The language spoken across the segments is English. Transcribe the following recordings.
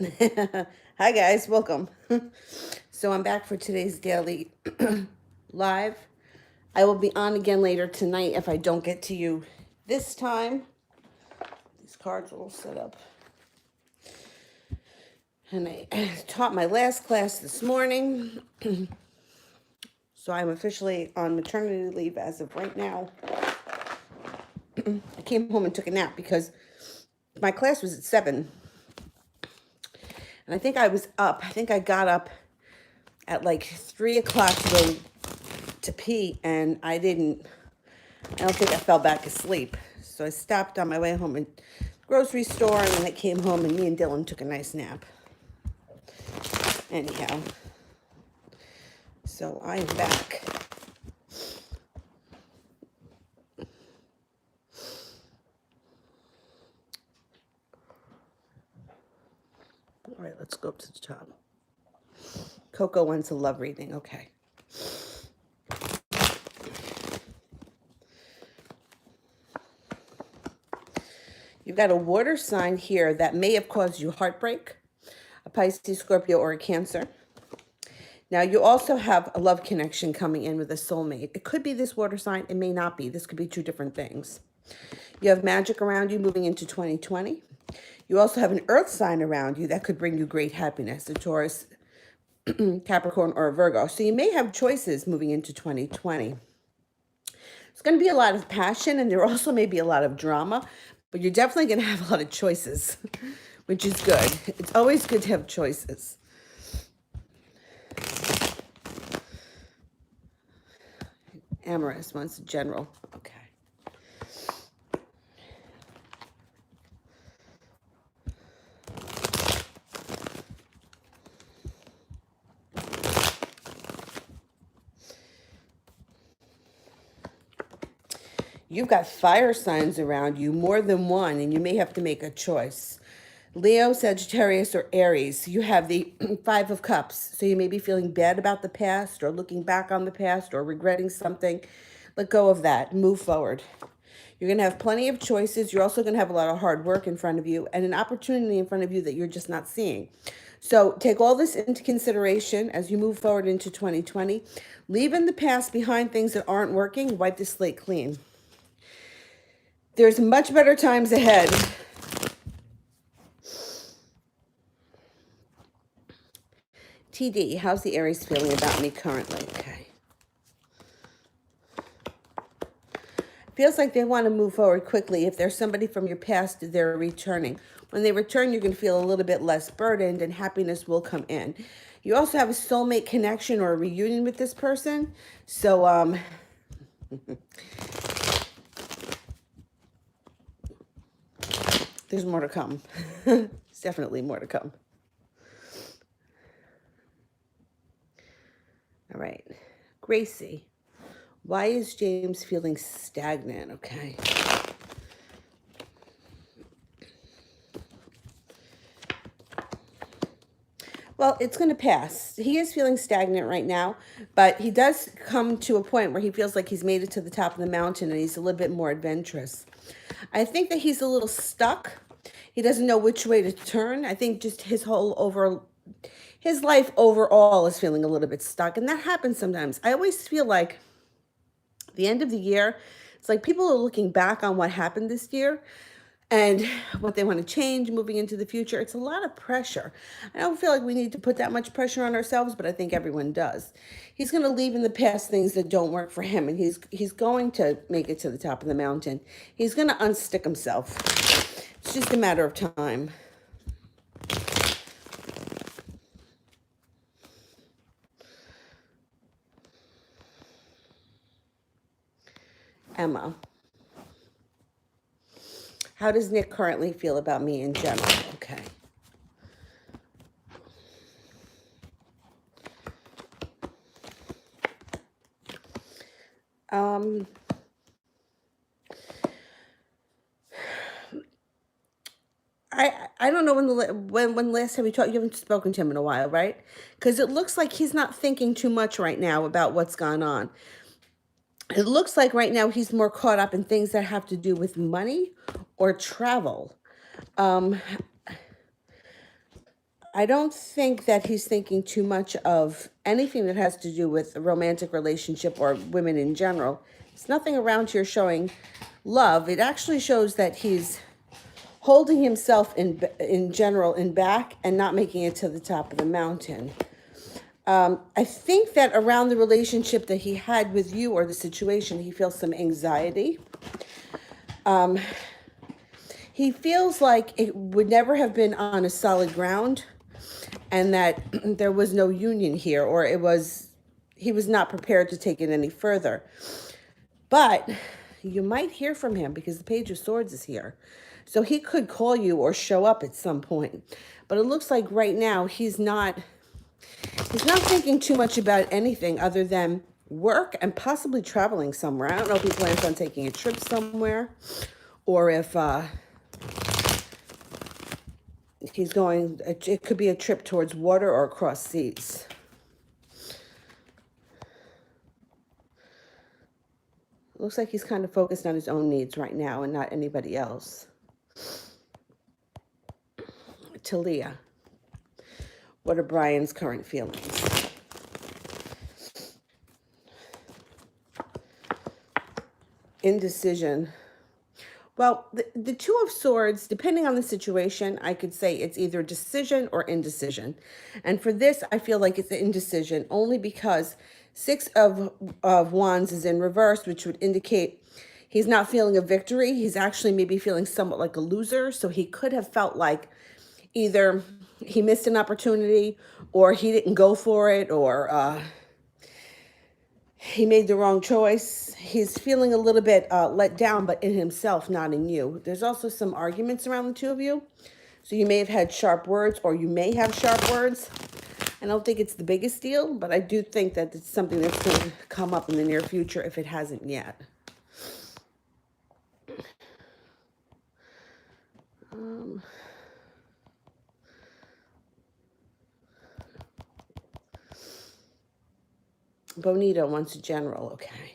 Hi guys, welcome. So I'm back for today's daily live. I will be on again later tonight if I don't get to you this time. These cards are all set up. And I taught my last class this morning. So I'm officially on maternity leave as of right now. I came home and took a nap because my class was at 7. And I think I was up. I think I got up at like 3 o'clock to go to pee, and I don't think I fell back asleep. So I stopped on my way home at the grocery store, and then I came home, and me and Dylan took a nice nap. Anyhow, so I'm back. All right, let's go up to the top. Coco wants a love reading. Okay. You've got a water sign here that may have caused you heartbreak, a Pisces, Scorpio, or a Cancer. Now, you also have a love connection coming in with a soulmate. It could be this water sign. It may not be. This could be two different things. You have magic around you moving into 2020. You also have an earth sign around you that could bring you great happiness, a Taurus, Capricorn, or a Virgo. So you may have choices moving into 2020. It's going to be a lot of passion, and there also may be a lot of drama, but you're definitely going to have a lot of choices, which is good. It's always good to have choices. Amorous wants a general. Okay. You've got fire signs around you, more than one, and you may have to make a choice. Leo, Sagittarius, or Aries, you have the Five of Cups. So you may be feeling bad about the past or looking back on the past or regretting something. Let go of that. Move forward. You're going to have plenty of choices. You're also going to have a lot of hard work in front of you and an opportunity in front of you that you're just not seeing. So take all this into consideration as you move forward into 2020. Leave in the past behind things that aren't working. Wipe the slate clean. There's much better times ahead. TD, how's the Aries feeling about me currently? Okay. Feels like they want to move forward quickly. If there's somebody from your past, they're returning. When they return, you're going to feel a little bit less burdened and happiness will come in. You also have a soulmate connection or a reunion with this person. So, there's more to come. There's definitely more to come. All right. Gracie, why is James feeling stagnant? Okay. Well, it's going to pass. He is feeling stagnant right now, but he does come to a point where he feels like he's made it to the top of the mountain and he's a little bit more adventurous. I think that he's a little stuck. He doesn't know which way to turn. I think just his life overall is feeling a little bit stuck, and that happens sometimes. I always feel like the end of the year, it's like people are looking back on what happened this year and what they want to change moving into the future. It's a lot of pressure. I don't feel like we need to put that much pressure on ourselves, but I think everyone does. He's going to leave in the past things that don't work for him, and he's going to make it to the top of the mountain. He's going to unstick himself. It's just a matter of time. Emma, how does Nick currently feel about me in general? Okay. Um, I don't know when last time we talked. You haven't spoken to him in a while, right? Because it looks like he's not thinking too much right now about what's gone on. It looks like right now he's more caught up in things that have to do with money or travel. Um, I don't think that he's thinking too much of anything that has to do with a romantic relationship or women in general. It's nothing around here showing love. It actually shows that he's holding himself in general in back and not making it to the top of the mountain. I think that around the relationship that he had with you or the situation, he feels some anxiety. He feels like it would never have been on a solid ground and that there was no union here, or he was not prepared to take it any further. But you might hear from him because the Page of Swords is here. So he could call you or show up at some point. But it looks like right now he's not thinking too much about anything other than work and possibly traveling somewhere. I don't know if he plans on taking a trip somewhere or if he's going, it could be a trip towards water or across seas. Looks like he's kind of focused on his own needs right now and not anybody else. Talia, what are Brian's current feelings? Indecision. Well, the Two of Swords, depending on the situation, I could say it's either decision or indecision. And for this, I feel like it's indecision only because Six of Wands is in reverse, which would indicate he's not feeling a victory. He's actually maybe feeling somewhat like a loser. So he could have felt like either he missed an opportunity or he didn't go for it or he made the wrong choice. He's feeling a little bit let down, but in himself, not in you. There's also some arguments around the two of you. So you may have had sharp words or you may have sharp words. I don't think it's the biggest deal, but I do think that it's something that's going to come up in the near future if it hasn't yet. Bonito wants a general, okay.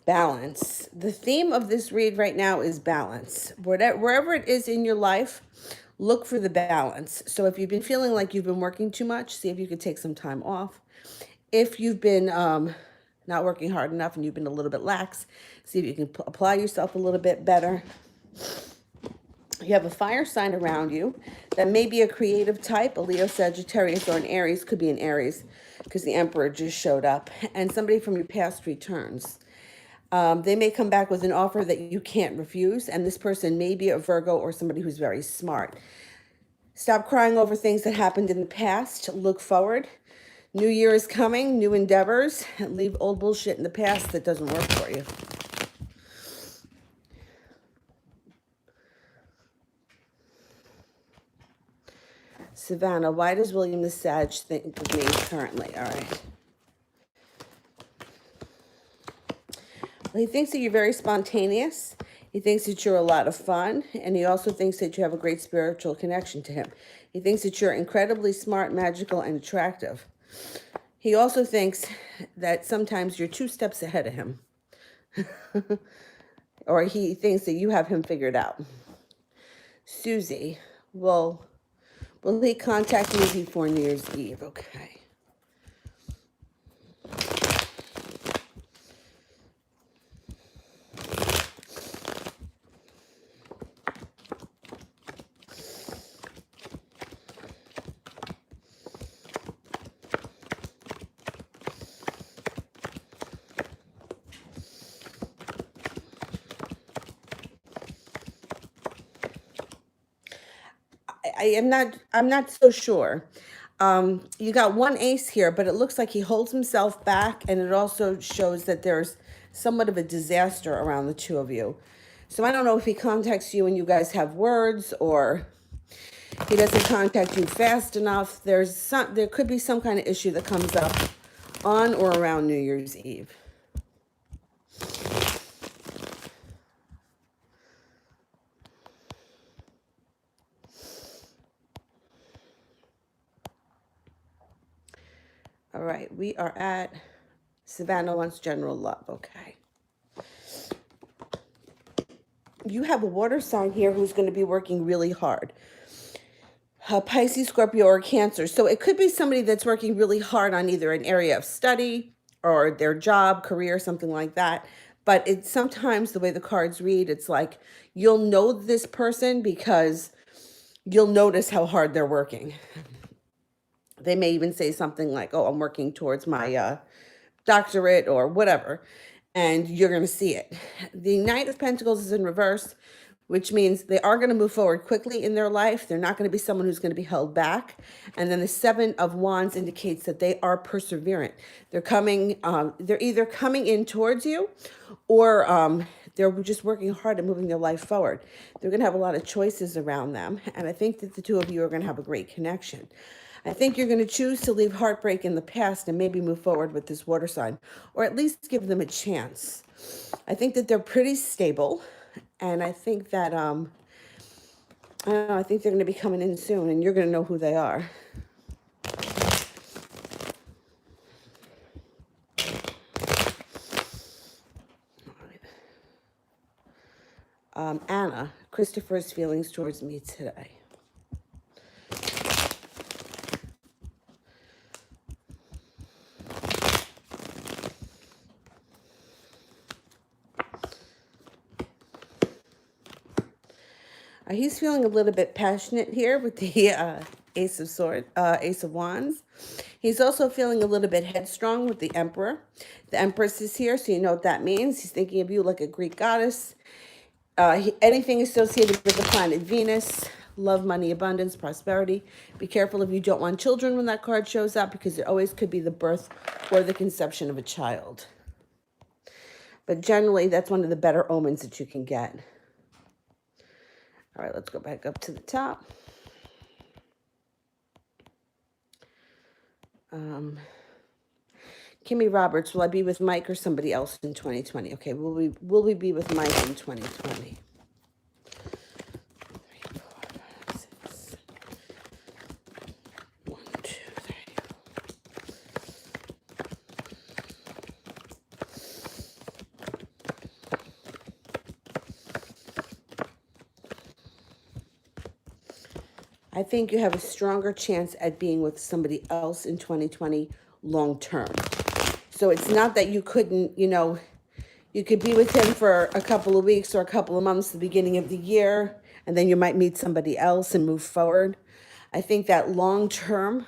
Balance. The theme of this read right now is balance. Wherever it is in your life, look for the balance. So if you've been feeling like you've been working too much, see if you could take some time off. If you've been not working hard enough and you've been a little bit lax, see if you can apply yourself a little bit better. You have a fire sign around you that may be a creative type, a Leo, Sagittarius, or an Aries. Could be an Aries because the Emperor just showed up. And somebody from your past returns. They may come back with an offer that you can't refuse. And this person may be a Virgo or somebody who's very smart. Stop crying over things that happened in the past. Look forward. New year is coming, new endeavors. Leave old bullshit in the past that doesn't work for you. Savannah, why does William the Sag think of me currently? All right. Well, he thinks that you're very spontaneous. He thinks that you're a lot of fun. And he also thinks that you have a great spiritual connection to him. He thinks that you're incredibly smart, magical, and attractive. He also thinks that sometimes you're 2 steps ahead of him. Or he thinks that you have him figured out. Susie, will he contact me before New Year's Eve? Okay. I'm not so sure. You got 1 ace here, but it looks like he holds himself back, and it also shows that there's somewhat of a disaster around the two of you. So I don't know if he contacts you and you guys have words, or he doesn't contact you fast enough. There could be some kind of issue that comes up on or around New Year's Eve. All right, we are at Savannah wants general love. Okay. you have a water sign here who's going to be working really hard. Pisces, Scorpio, or Cancer. So it could be somebody that's working really hard on either an area of study or their job, career, something like that. But it's sometimes the way the cards read, it's like you'll know this person because you'll notice how hard they're working. They may even say something like, "Oh, I'm working towards my doctorate," or whatever, and you're going to see it. The Knight of Pentacles is in reverse, which means they are going to move forward quickly in their life. They're not going to be someone who's going to be held back. And then the Seven of Wands indicates that they are perseverant. They're either coming in towards you, or they're just working hard at moving their life forward. They're going to have a lot of choices around them. And I think that the two of you are going to have a great connection. I think you're going to choose to leave heartbreak in the past and maybe move forward with this water sign, or at least give them a chance. I think that they're pretty stable, and I think that I don't know, I think they're going to be coming in soon, and you're going to know who they are. Anna, Christopher's feelings towards me today. He's feeling a little bit passionate here with the Ace of Wands. He's also feeling a little bit headstrong with the Emperor. The Empress is here, so you know what that means. He's thinking of you like a Greek goddess. Anything associated with the planet Venus, love, money, abundance, prosperity. Be careful if you don't want children when that card shows up, because it always could be the birth or the conception of a child. But generally, that's one of the better omens that you can get. All right, let's go back up to the top. Kimmy Roberts, will I be with Mike or somebody else in 2020? Okay, will we be with Mike in 2020? 3, 4, 5, 6. 1, 2, 3. I think you have a stronger chance at being with somebody else in 2020 long term. So it's not that you couldn't, you could be with him for a couple of weeks or a couple of months at the beginning of the year, and then you might meet somebody else and move forward. I think that long term,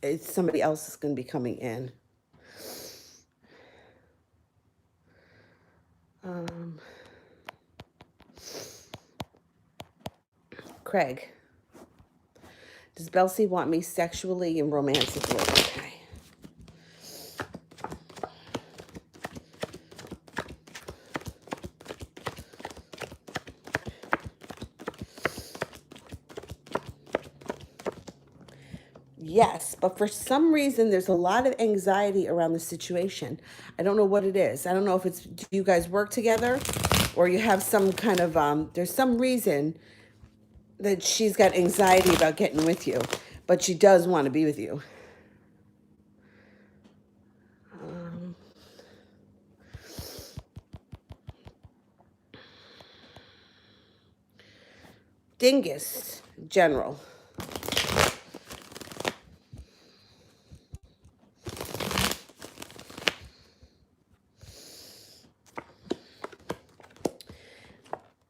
it's somebody else is going to be coming in. Craig. Does Belsie want me sexually and romantically? Okay. Yes, but for some reason, there's a lot of anxiety around the situation. I don't know what it is. I don't know if it's, do you guys work together, or you have some kind of, there's some reason that she's got anxiety about getting with you, but she does want to be with you. Dingus, General.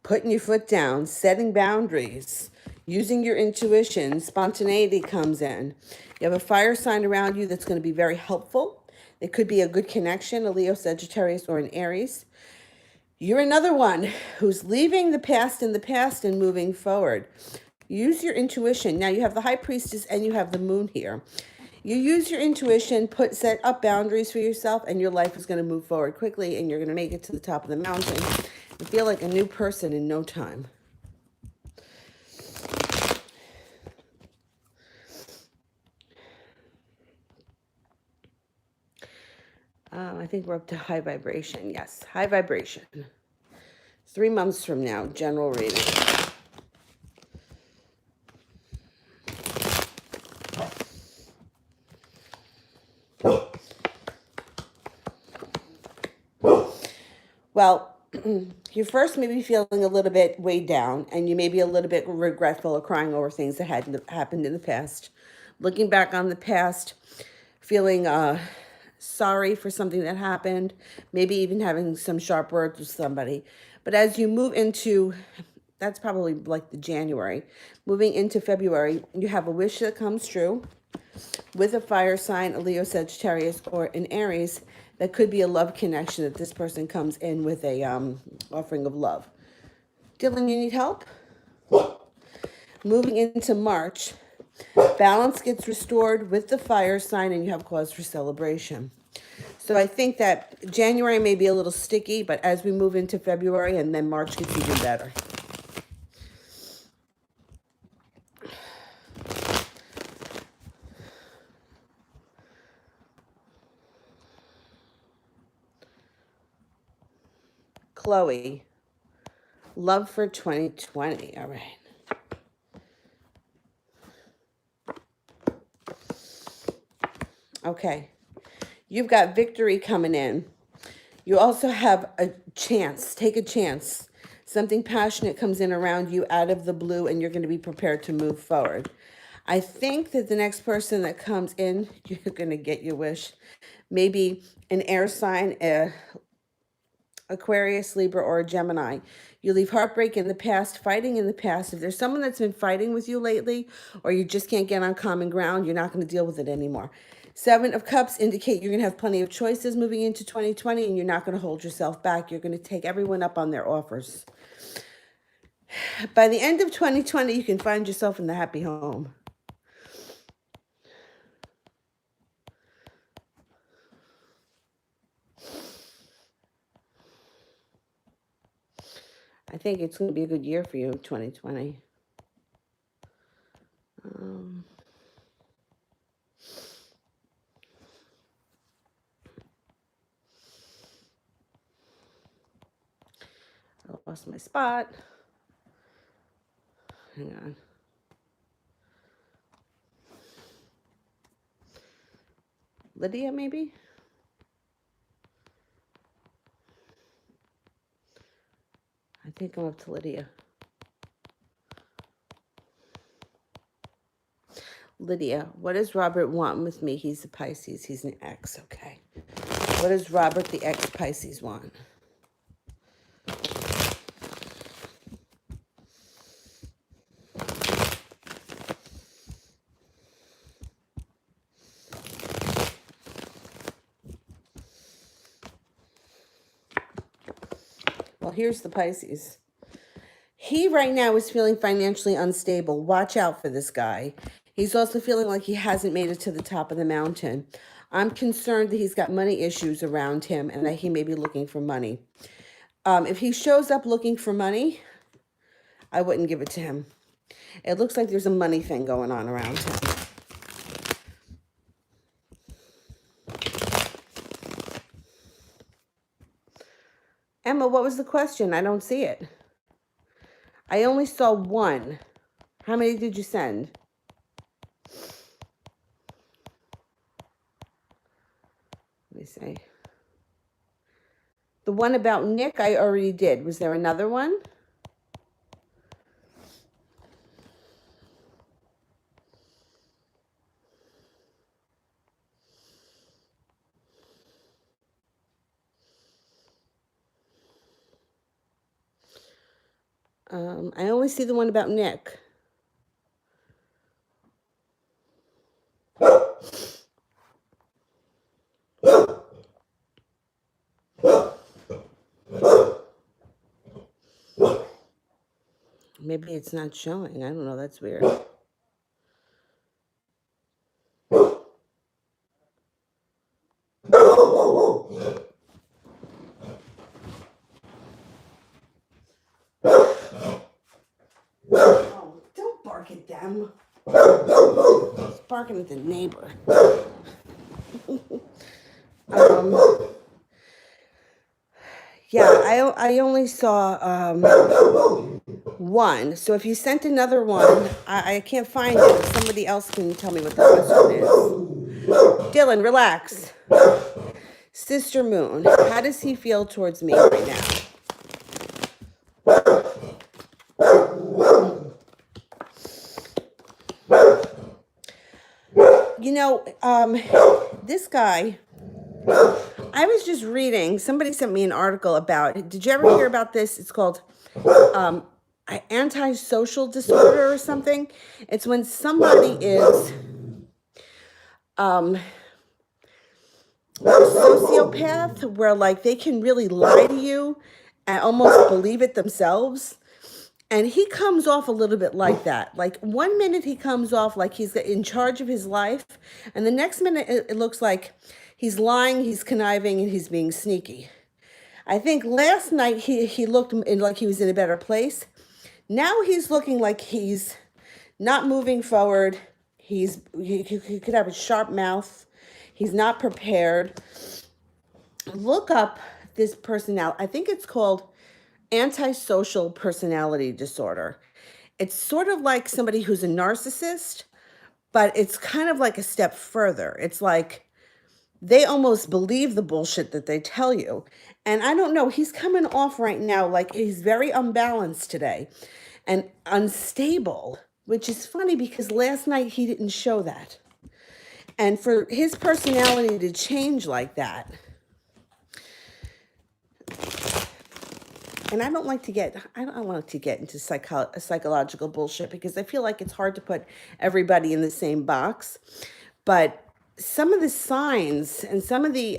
Putting your foot down, setting boundaries, using your intuition, spontaneity comes in. You have a fire sign around you that's going to be very helpful. It could be a good connection, a Leo, Sagittarius, or an Aries. You're another one who's leaving the past in the past and moving forward. Use your intuition. Now you have the High Priestess and you have the Moon here. You use your intuition, set up boundaries for yourself, and your life is going to move forward quickly, and you're going to make it to the top of the mountain and feel like a new person in no time. I think we're up to high vibration. Yes, high vibration. 3 months from now, general reading. Well, You're first maybe feeling a little bit weighed down, and you may be a little bit regretful or crying over things that had happened in the past. Looking back on the past, feeling sorry for something that happened, maybe even having some sharp words with somebody. But as you move into, that's probably like the January, moving into February, you have a wish that comes true with a fire sign, a Leo, Sagittarius, or an Aries. That could be a love connection that this person comes in with a offering of love. Dylan, you need help? Moving into March, balance gets restored with the fire sign and you have cause for celebration. So I think that January may be a little sticky, but as we move into February and then March gets even better. Chloe, love for 2020. All right. Okay. You've got victory coming in. You also have a chance. Take a chance. Something passionate comes in around you out of the blue, and you're going to be prepared to move forward. I think that the next person that comes in, you're going to get your wish. Maybe an air sign, Aquarius, Libra, or a Gemini. You leave heartbreak in the past, fighting in the past. If there's someone that's been fighting with you lately, or you just can't get on common ground, you're not going to deal with it anymore. 7 of Cups indicate you're going to have plenty of choices moving into 2020, and you're not going to hold yourself back. You're going to take everyone up on their offers. By the end of 2020, you can find yourself in the happy home. I think it's going to be a good year for you in 2020. I lost my spot. Hang on. Lydia, maybe? I think I'm up to Lydia. Lydia, what does Robert want with me? He's a Pisces. He's an ex. Okay. What does Robert, the ex Pisces, want? Well, here's the Pisces. He right now is feeling financially unstable. Watch out for this guy. He's also feeling like he hasn't made it to the top of the mountain. I'm concerned that he's got money issues around him and that he may be looking for money. If he shows up looking for money, I wouldn't give it to him. It looks like there's a money thing going on around him. Emma, what was the question? I don't see it. I only saw one. How many did you send? Let me see. The one about Nick, I already did. Was there another one? I only see the one about Nick. Maybe it's not showing. I don't know. That's weird. Oh, don't bark at them. He's barking at the neighbor. Yeah, I only saw one. So if you sent another one, I can't find it. Somebody else can tell me what the question is. Dylan, relax. Sister Moon, how does he feel towards me right now? You know, this guy, I was just reading, somebody sent me an article about, did you ever hear about this? It's called um, antisocial disorder or something. It's when somebody is um, a sociopath, where like they can really lie to you and almost believe it themselves. And he comes off a little bit like that. Like one minute he comes off like he's in charge of his life, and the next minute it looks like he's lying, he's conniving, and he's being sneaky. I think last night he looked like he was in a better place. Now he's looking like he's not moving forward. He could have a sharp mouth. He's not prepared. Look up this personality. I think it's called antisocial personality disorder. It's sort of like somebody who's a narcissist, but it's kind of like a step further. It's like they almost believe the bullshit that they tell you. And I don't know, he's coming off right now like he's very unbalanced today and unstable, which is funny because last night he didn't show that. And for his personality to change like that, and I don't like to get, I don't like to get into psychological bullshit because I feel like it's hard to put everybody in the same box. But some of the signs and some of the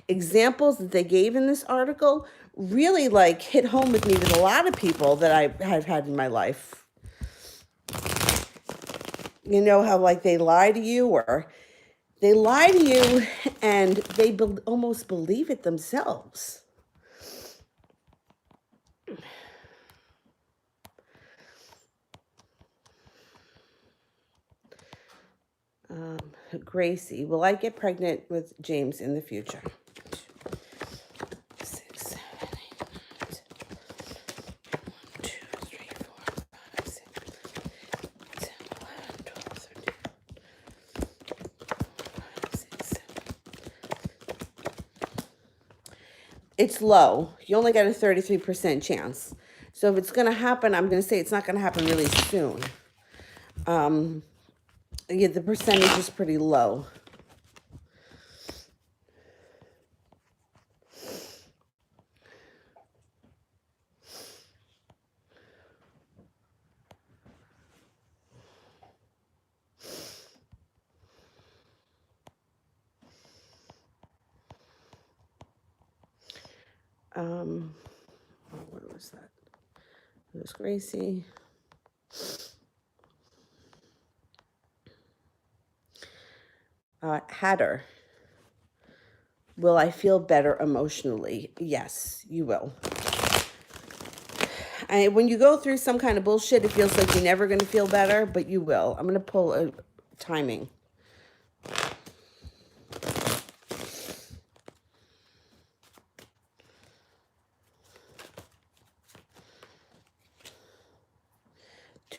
examples that they gave in this article really like hit home with me with a lot of people that I've had in my life. You know how like they lie to you, or they lie to you and they almost believe it themselves. Gracie, will I get pregnant with James in the future? 6, 7, 8, 9, 2, 3, 4, 5, 6, 10, 11, 12, 13, 6, 7. It's low. You only got a 33% chance. So if it's going to happen, I'm going to say it's not going to happen really soon. Yeah, the percentage is pretty low. What was that? It was Gracie. Hatter. Will I feel better emotionally? Yes, you will. When you go through some kind of bullshit, it feels like you're never going to feel better, but you will. I'm going to pull a timing.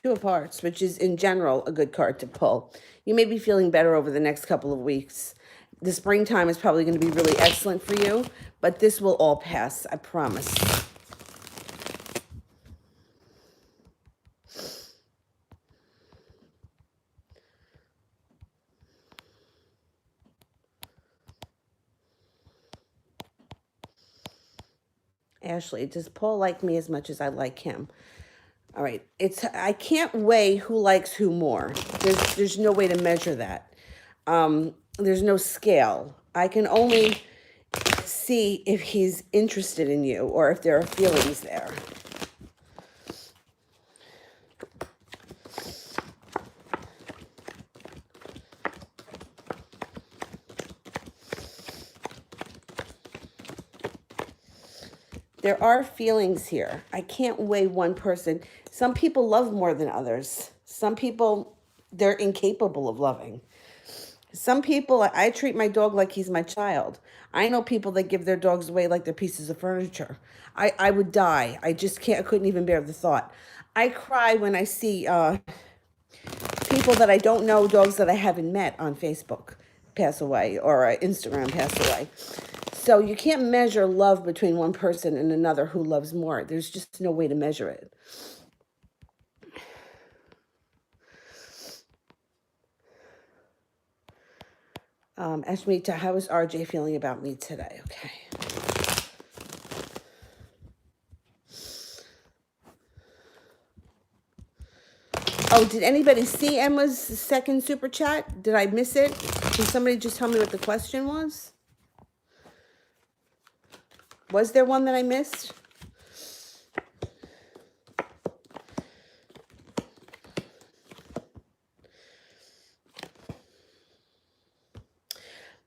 Two of Hearts, which is in general a good card to pull. You may be feeling better over the next couple of weeks. The springtime is probably going to be really excellent for you, but this will all pass, I promise. Ashley, does Paul like me as much as I like him? All right, I can't weigh who likes who more. There's no way to measure that. There's no scale. I can only see if he's interested in you or if there are feelings there. There are feelings here. I can't weigh one person. Some people love more than others. Some people, they're incapable of loving. Some people, I treat my dog like he's my child. I know people that give their dogs away like they're pieces of furniture. I would die. I just can't, I couldn't even bear the thought. I cry when I see people that I don't know, dogs that I haven't met on Facebook pass away or Instagram pass away. So you can't measure love between one person and another who loves more. There's just no way to measure it. Ashmita, how is RJ feeling about me today? Okay. Oh, did anybody see Emma's second super chat? Did I miss it? Can somebody just tell me what the question was? Was there one that I missed?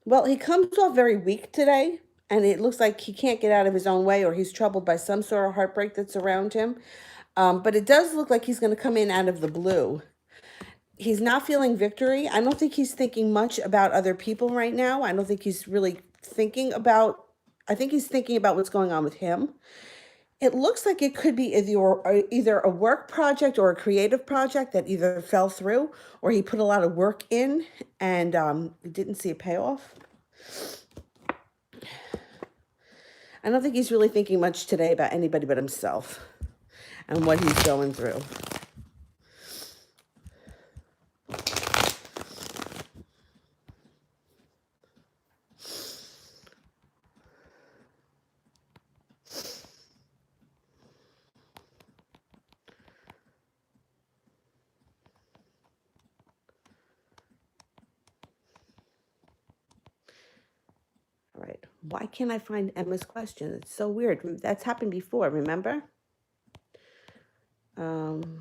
Well, he comes off very weak today, and it looks like he can't get out of his own way, or he's troubled by some sort of heartbreak that's around him. But it does look like he's going to come in out of the blue. He's not feeling victory. I don't think he's thinking much about other people right now. I don't think he's really thinking about, I think he's thinking about what's going on with him. It looks like it could be either a work project or a creative project that either fell through or he put a lot of work in and didn't see a payoff. I don't think he's really thinking much today about anybody but himself and what he's going through. All right. Why can't I find Emma's question? It's so weird. That's happened before, remember? All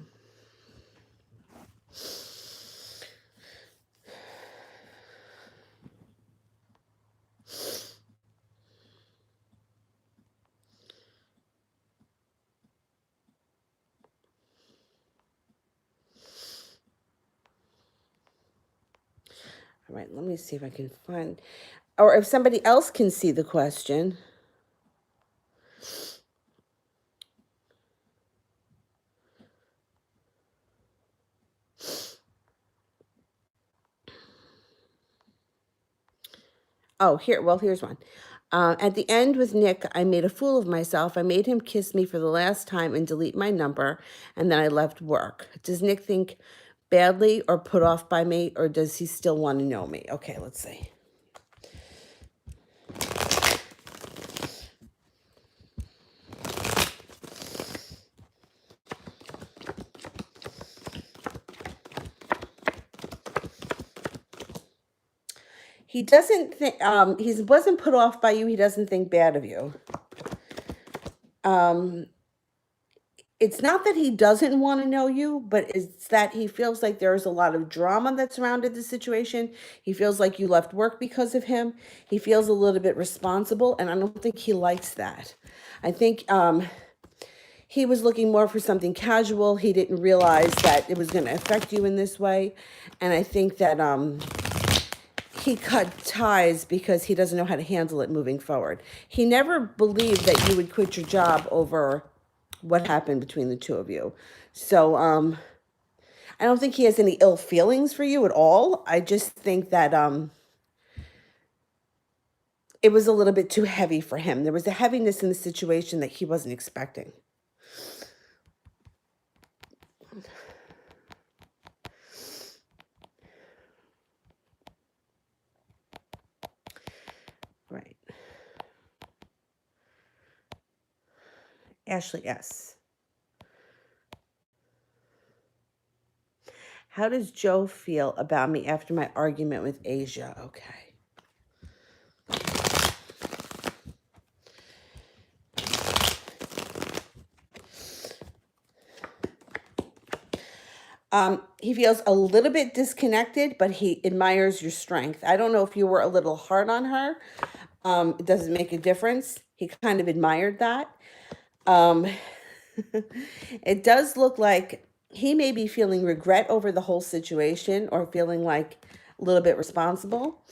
right, let me see if I can find, or if somebody else can see the question. Oh, here's one. At the end with Nick, I made a fool of myself. I made him kiss me for the last time and delete my number, and then I left work. Does Nick think badly or put off by me, or does he still want to know me? Okay, let's see. He doesn't think he wasn't put off by you. He doesn't think bad of you. It's not that he doesn't want to know you, but it's that he feels like there's a lot of drama that surrounded the situation. He feels like you left work because of him. He feels a little bit responsible, and I don't think he likes that. I think he was looking more for something casual. He didn't realize that it was going to affect you in this way. And I think that he cut ties because he doesn't know how to handle it moving forward. He never believed that you would quit your job over what happened between the two of you. So I don't think he has any ill feelings for you at all. I just think that it was a little bit too heavy for him. There was a heaviness in the situation that he wasn't expecting. Right. Ashley S. How does Joe feel about me after my argument with Asia? Okay. He feels a little bit disconnected, but he admires your strength. I don't know if you were a little hard on her. It doesn't make a difference. He kind of admired that. It does look like he may be feeling regret over the whole situation or feeling like a little bit responsible.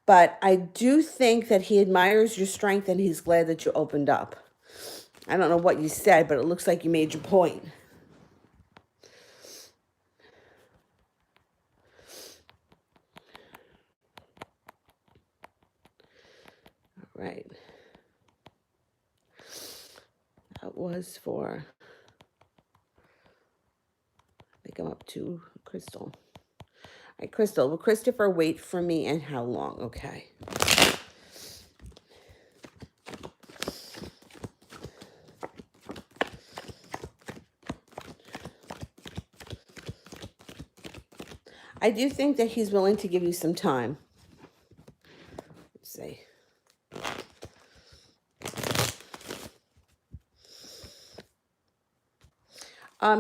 But I do think that he admires your strength and he's glad that you opened up. I don't know what you said, but it looks like you made your point. All right. That was for, I think I'm up to Crystal. right, Crystal, will Christopher wait for me and how long? Okay. I do think that he's willing to give you some time. Let's see.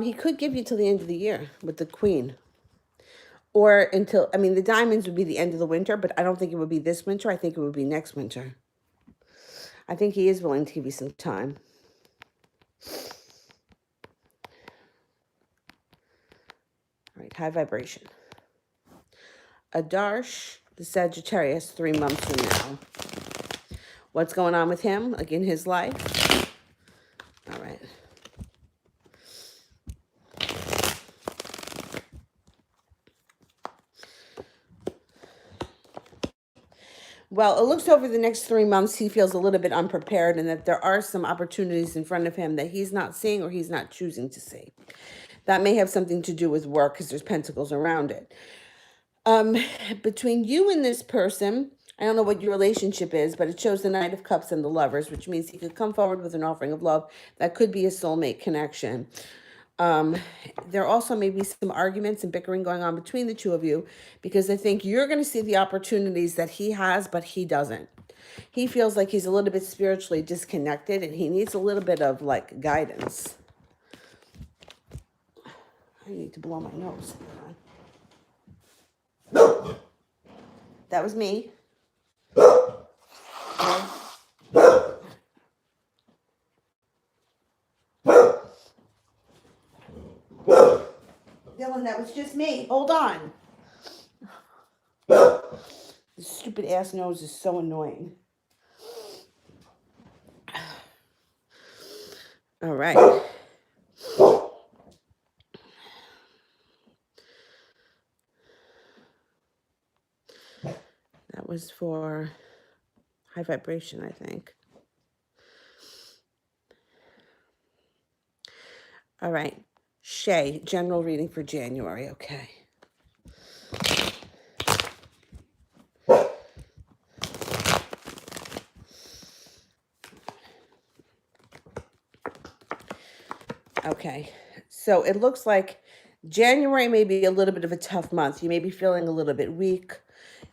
He could give you till the end of the year with the Queen. Or until, I mean, the diamonds would be the end of the winter, but I don't think it would be this winter. I think it would be next winter. I think he is willing to give you some time. All right, high vibration. Adarsh, the Sagittarius, 3 months from now. What's going on with him, like in his life? All right. Well, it looks over the next 3 months, he feels a little bit unprepared and that there are some opportunities in front of him that he's not seeing or he's not choosing to see. That may have something to do with work because there's pentacles around it. Between you and this person, I don't know what your relationship is, but it shows the Knight of Cups and the Lovers, which means he could come forward with an offering of love. That could be a soulmate connection. There also may be some arguments and bickering going on between the two of you because I think you're going to see the opportunities that he has, but he doesn't. He feels like he's a little bit spiritually disconnected and he needs a little bit of like guidance. I need to blow my nose. That was me. Dylan, that was just me. Hold on. This stupid ass nose is so annoying. All right. That was for high vibration, I think. All right. Shay, general reading for January. Okay. Okay. So it looks like January may be a little bit of a tough month. You may be feeling a little bit weak.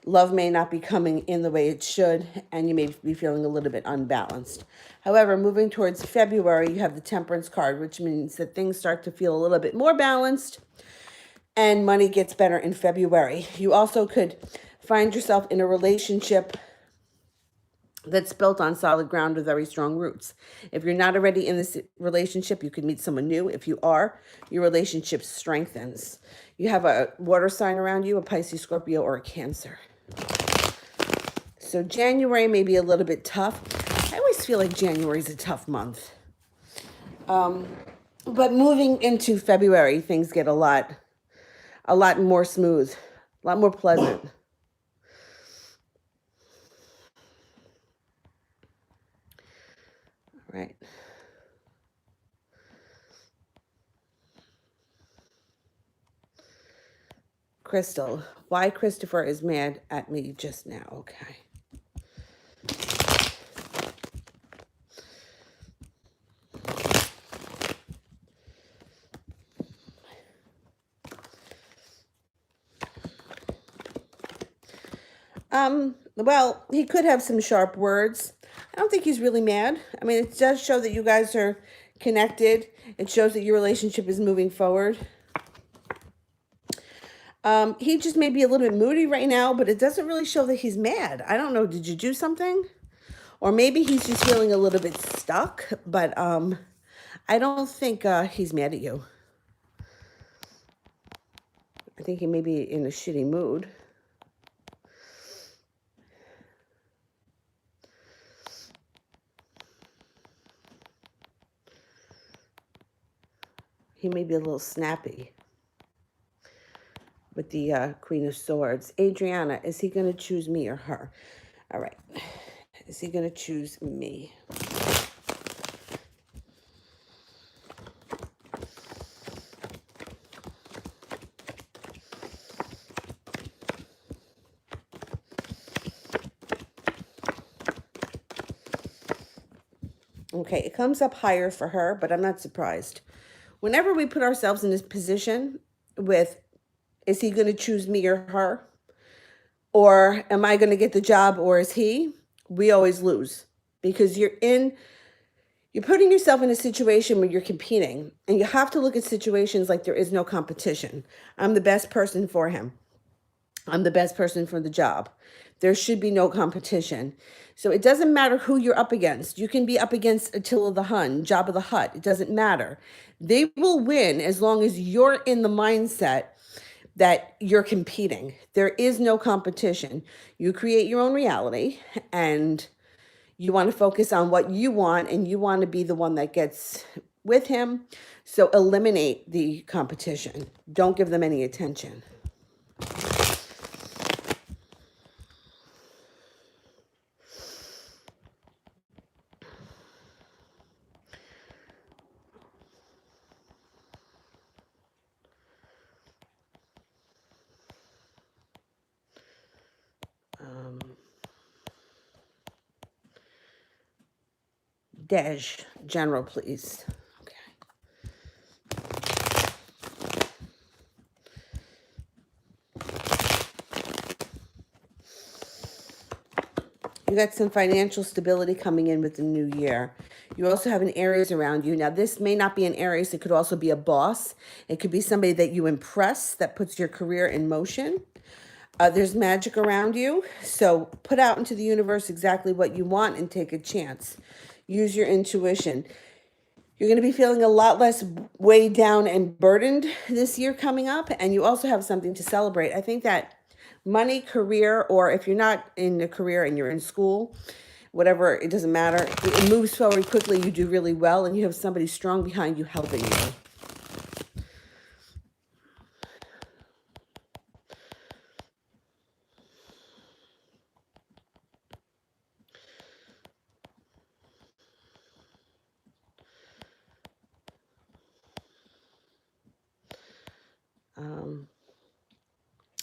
Love may not be coming in the way it should, and you may be feeling a little bit unbalanced. However, moving towards February, you have the Temperance card, which means that things start to feel a little bit more balanced and money gets better in February. You also could find yourself in a relationship that's built on solid ground with very strong roots. If you're not already in this relationship, you could meet someone new. If you are, your relationship strengthens. You have a water sign around you, a Pisces, Scorpio, or a Cancer. So January may be a little bit tough. I always feel like January is a tough month. But moving into February, things get a lot more smooth, a lot more pleasant. All right. Crystal, why Christopher is mad at me just now. Okay. Well, he could have some sharp words. I don't think he's really mad. I mean, it does show that you guys are connected. It shows that your relationship is moving forward. He just may be a little bit moody right now, but it doesn't really show that he's mad. I don't know. Did you do something? Or maybe he's just feeling a little bit stuck, but I don't think he's mad at you. I think he may be in a shitty mood. He may be a little snappy with the Queen of Swords. Adriana, is he going to choose me or her? All right. Is he going to choose me? Okay, it comes up higher for her, but I'm not surprised. Whenever we put ourselves in this position with, is he going to choose me or her? Or am I going to get the job or is he? We always lose because you're putting yourself in a situation where you're competing, and you have to look at situations like there is no competition. I'm the best person for him. I'm the best person for the job. There should be no competition. So it doesn't matter who you're up against. You can be up against Attila the Hun, Jabba the Hutt. It doesn't matter. They will win as long as you're in the mindset that you're competing. There is no competition. You create your own reality, and you want to focus on what you want, and you want to be the one that gets with him. So eliminate the competition. Don't give them any attention. Um, Dej, general, please. Okay. You got some financial stability coming in with the new year. You also have an Aries around you. Now, this may not be an Aries. It could also be a boss. It could be somebody that you impress that puts your career in motion. There's magic around you. So put out into the universe exactly what you want and take a chance. Use your intuition. You're going to be feeling a lot less weighed down and burdened this year coming up. And you also have something to celebrate. I think that money, career, or if you're not in a career and you're in school, whatever, it doesn't matter. It moves forward quickly. You do really well, and you have somebody strong behind you helping you.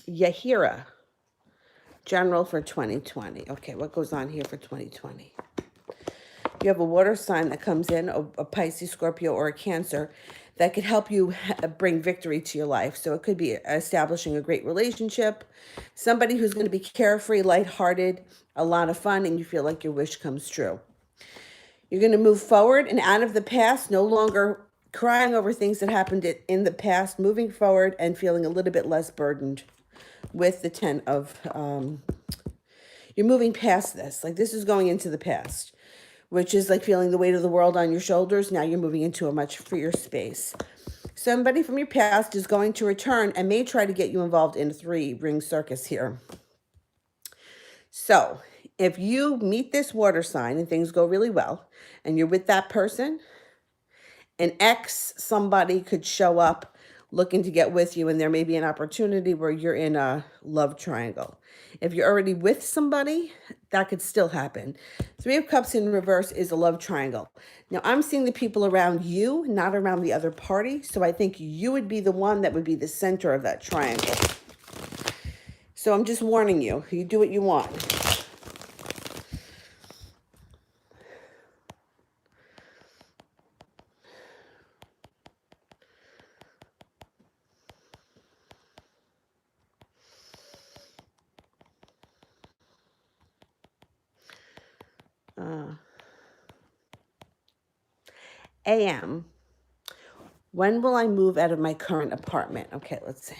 Yahira, general for 2020. Okay, what goes on here for 2020? You have a water sign that comes in, a Pisces, Scorpio, or a Cancer, that could help you bring victory to your life. So it could be establishing a great relationship, somebody who's going to be carefree, lighthearted, a lot of fun, and you feel like your wish comes true. You're going to move forward and out of the past, no longer crying over things that happened in the past, moving forward and feeling a little bit less burdened with the 10 of, you're moving past this. Like this is going into the past, which is like feeling the weight of the world on your shoulders. Now you're moving into a much freer space. Somebody from your past is going to return and may try to get you involved in a 3-ring circus here. So if you meet this water sign and things go really well and you're with that person, an ex somebody could show up looking to get with you, and there may be an opportunity where you're in a love triangle. If you're already with somebody, that could still happen. 3 of Cups in reverse is a love triangle. Now, I'm seeing the people around you, not around the other party, so I think you would be the one that would be the center of that triangle. So I'm just warning you, you do what you want. AM, when will I move out of my current apartment? Okay, let's see.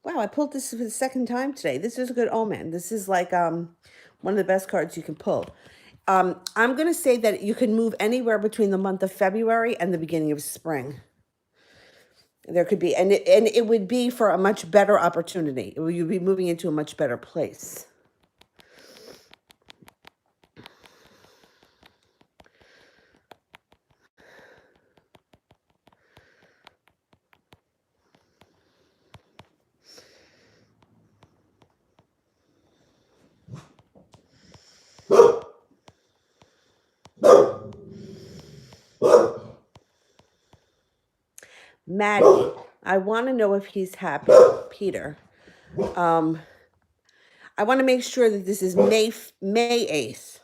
Wow, I pulled this for the second time today. This is a good omen. This is like one of the best cards you can pull. I'm going to say that you can move anywhere between the month of February and the beginning of spring. There could be, and it would be for a much better opportunity. You'd be moving into a much better place. Maddie, I want to know if he's happy. Peter, um, I want to make sure that this is May 8th,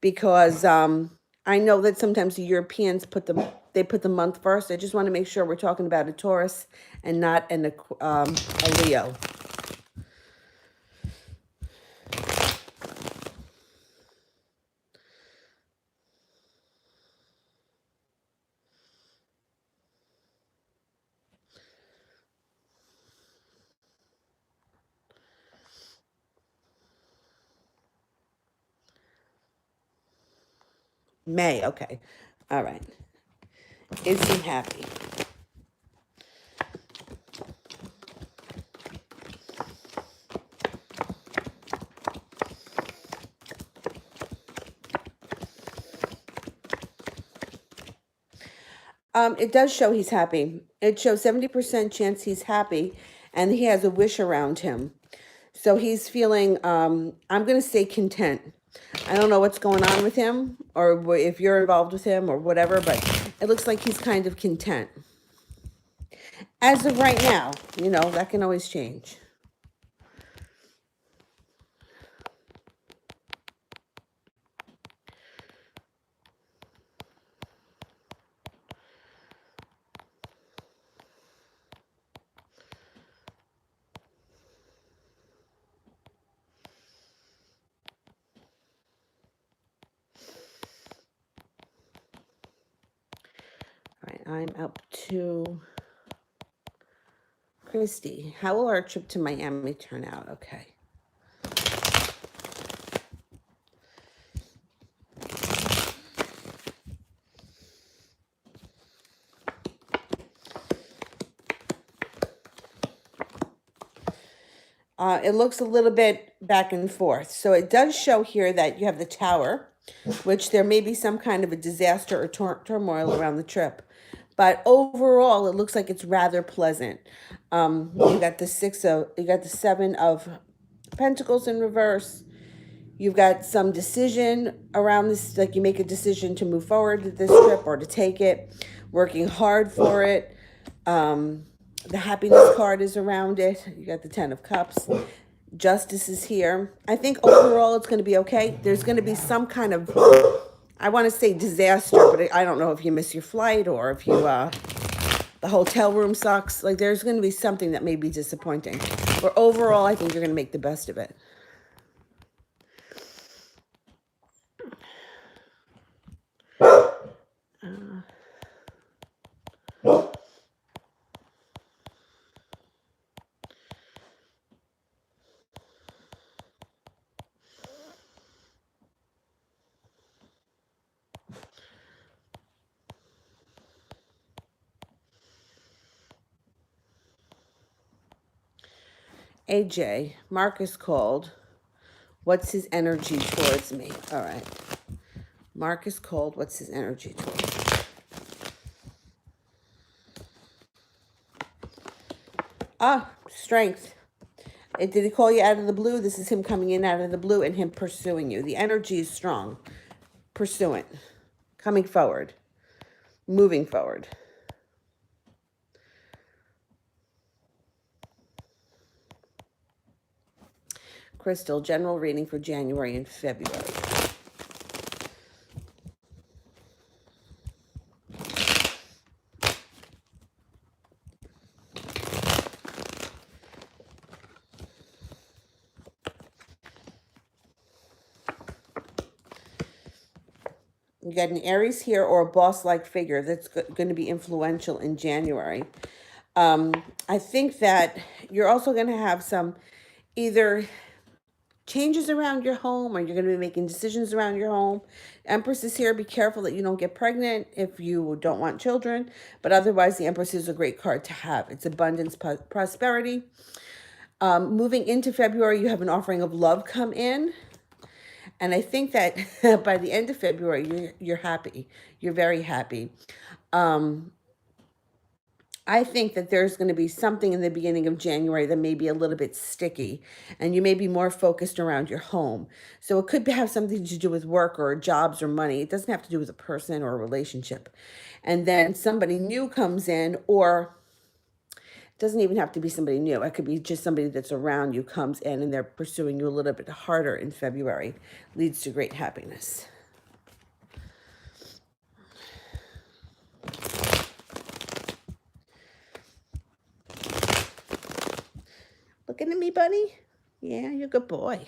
because I know that sometimes the Europeans put the month first. I just want to make sure we're talking about a Taurus and not a Leo. May, okay. All right. Is he happy? It does show he's happy. It shows 70% chance he's happy, and he has a wish around him. So he's feeling, I'm going to say content. I don't know what's going on with him, or if you're involved with him or whatever, but it looks like he's kind of content. As of right now, that can always change. All right, I'm up to Christy. How will our trip to Miami turn out? Okay. It looks a little bit back and forth. So it does show here that you have the Tower, which there may be some kind of a disaster or turmoil around the trip. But overall, it looks like it's rather pleasant. You got the Seven of Pentacles in reverse. You've got some decision around this, like you make a decision to move forward with this trip or to take it, working hard for it. The happiness card is around it. You got the 10 of Cups. Justice is here. I think overall it's going to be okay. There's going to be some kind of, I want to say disaster, but I don't know if you miss your flight or if you, the hotel room sucks. Like there's going to be something that may be disappointing. But overall, I think you're going to make the best of it. AJ, Marcus called. What's his energy towards me? All right. Marcus called. What's his energy towards me? Strength. Did he call you out of the blue? This is him coming in out of the blue and him pursuing you. The energy is strong. Pursuant. Coming forward. Moving forward. Crystal, general reading for January and February. You got an Aries here or a boss-like figure that's going to be influential in January. I think that you're also going to have some either changes around your home or you're going to be making decisions around your home. Empress is here. Be careful that you don't get pregnant if you don't want children. But otherwise, the Empress is a great card to have. It's abundance, prosperity. Moving into February, you have an offering of love come in. And I think that by the end of February, you're happy. You're very happy. I think that there's going to be something in the beginning of January that may be a little bit sticky, and you may be more focused around your home. So it could have something to do with work or jobs or money. It doesn't have to do with a person or a relationship. And then somebody new comes in, or it doesn't even have to be somebody new. It could be just somebody that's around you comes in and they're pursuing you a little bit harder in February, leads to great happiness. Looking at me, bunny? Yeah, you're a good boy.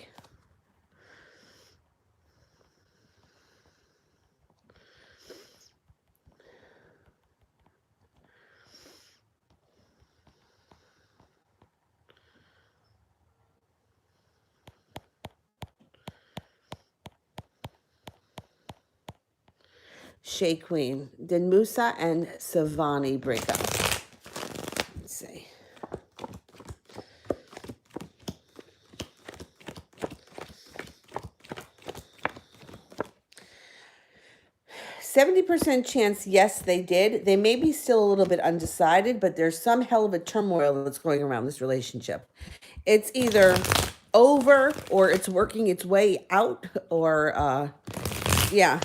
Shea Queen. Did Musa and Savani break up? Let's see. %70 chance, yes, they did. They may be still a little bit undecided, but there's some hell of a turmoil that's going around this relationship. It's either over or it's working its way out, or yeah,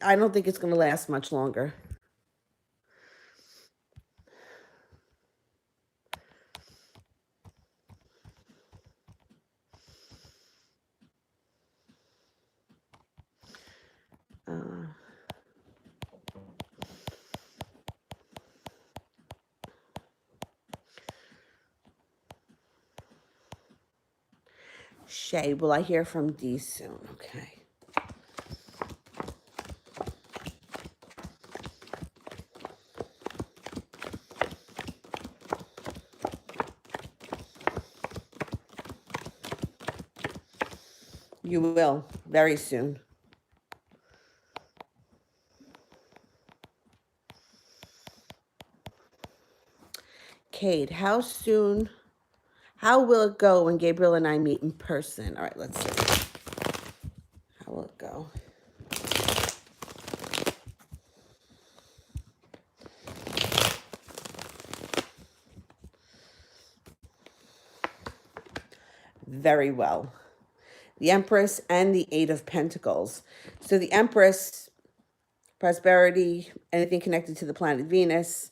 I don't think it's going to last much longer. Shay, will I hear from Dee soon? Okay. You will, very soon. Kate, how soon, how will it go when Gabriel and I meet in person? All right, let's see. How will it go? Very well. The Empress and the Eight of Pentacles. So the Empress, prosperity, anything connected to the planet Venus,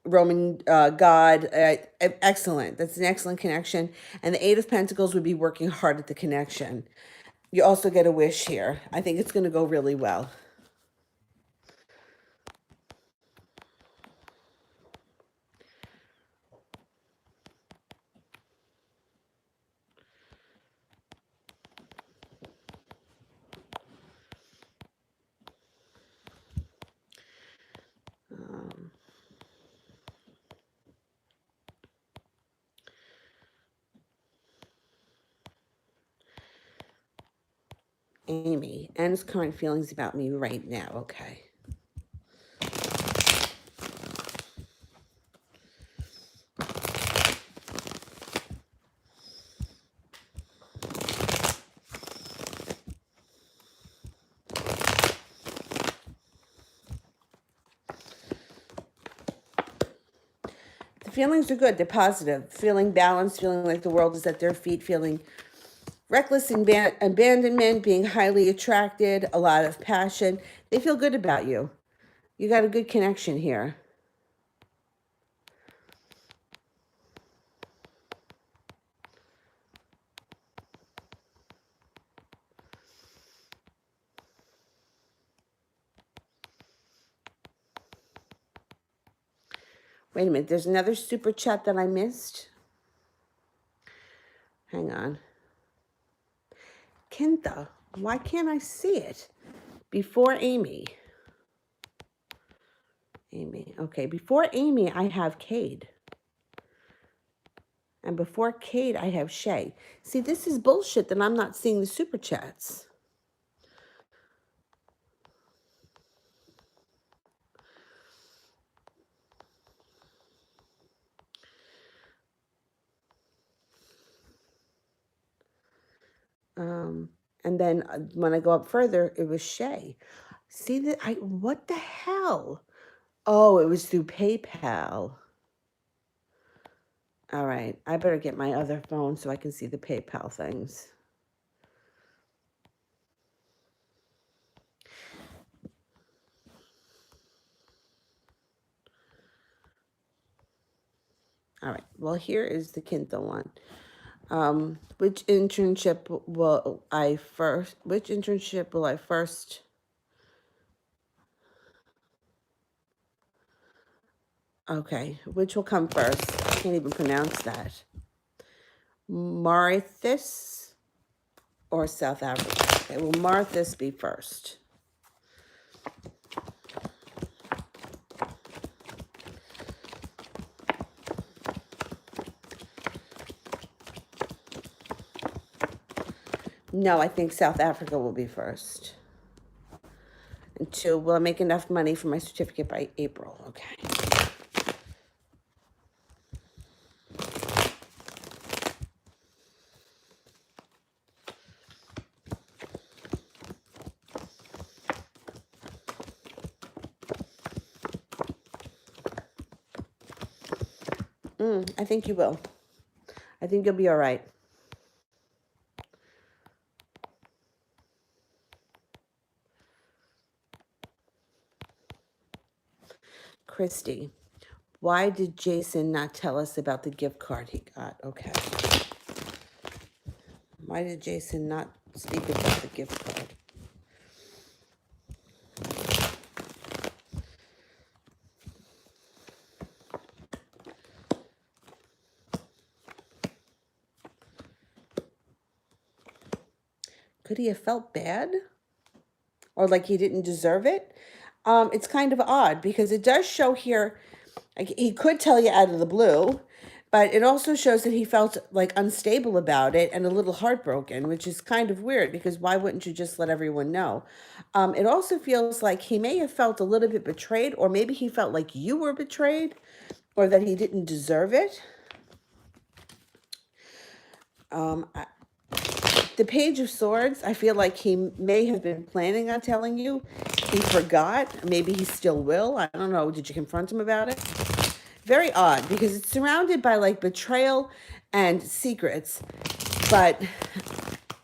Roman god, excellent. That's an excellent connection. And the Eight of Pentacles would be working hard at the connection. You also get a wish here. I think it's going to go really well. Amy, Anne's current feelings about me right now. Okay. The feelings are good. They're positive. Feeling balanced, feeling like the world is at their feet, feeling reckless abandonment, being highly attracted, a lot of passion. They feel good about you. You got a good connection here. Wait a minute. There's another super chat that I missed. Hang on. Kenta, why can't I see it? Before Amy. Amy. Okay. Before Amy, I have Cade. And before Cade, I have Shay. See, this is bullshit that I'm not seeing the super chats. And then when I go up further, it was Shay. See that? What the hell? Oh, it was through PayPal. All right. I better get my other phone so I can see the PayPal things. All right. Well, here is the Kindle one. Which internship will I first? Which internship will I first? Okay. Which will come first? I can't even pronounce that. Mauritius or South Africa? Okay. Will Mauritius be first? No, I think South Africa will be first. And two, will I make enough money for my certificate by April? Okay. I think you will. I think you'll be all right. Christy, why did Jason not tell us about the gift card he got? Okay. Why did Jason not speak about the gift card? Could he have felt bad? Or like he didn't deserve it? It's kind of odd because it does show here, like he could tell you out of the blue, but it also shows that he felt like unstable about it and a little heartbroken, which is kind of weird because why wouldn't you just let everyone know? It also feels like he may have felt a little bit betrayed, or maybe he felt like you were betrayed or that he didn't deserve it. The Page of Swords, I feel like he may have been planning on telling you. He forgot. Maybe he still will. I don't know. Did you confront him about it? Very odd because it's surrounded by like betrayal and secrets, but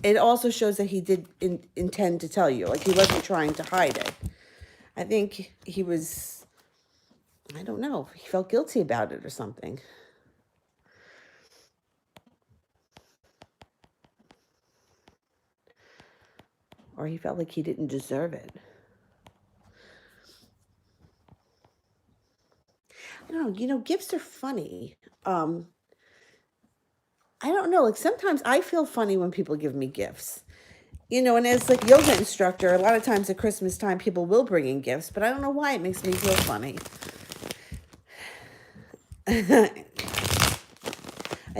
it also shows that he did intend to tell you. Like he wasn't trying to hide it. I think he was, I don't know, he felt guilty about it or something. Or he felt like he didn't deserve it. I don't know, gifts are funny. I don't know, like sometimes I feel funny when people give me gifts. And as like yoga instructor, a lot of times at Christmas time people will bring in gifts, but I don't know why it makes me feel funny. I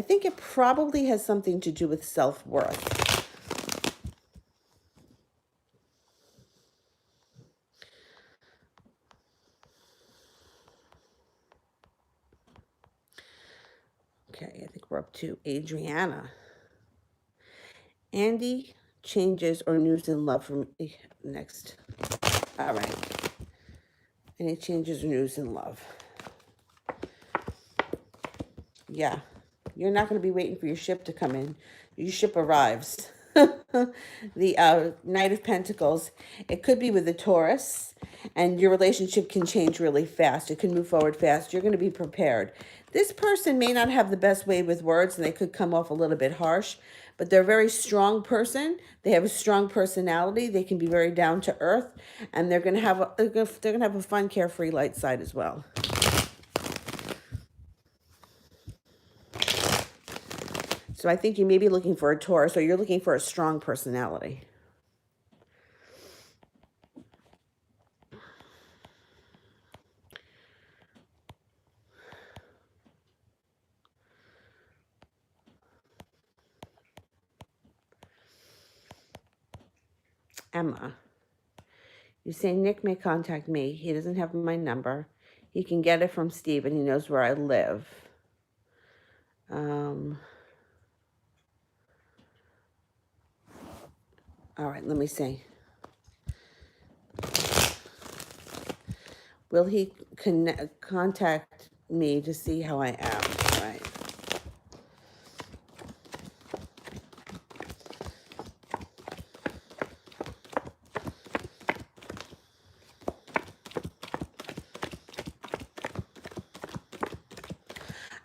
think it probably has something to do with self-worth. Okay, I think we're up to Adriana. Andy, changes or news in love from next. All right. Any changes or news in love? Yeah. You're not going to be waiting for your ship to come in. Your ship arrives. The Knight of Pentacles. It could be with the Taurus, and your relationship can change really fast. It can move forward fast. You're going to be prepared. This person may not have the best way with words, and they could come off a little bit harsh, but they're a very strong person. They have a strong personality. They can be very down to earth, and they're going to have a fun, carefree, light side as well. So I think you may be looking for a Taurus, or you're looking for a strong personality. Emma, you say Nick may contact me. He doesn't have my number. He can get it from Steve, and he knows where I live. All right, let me see. Will he contact me to see how I am? Right.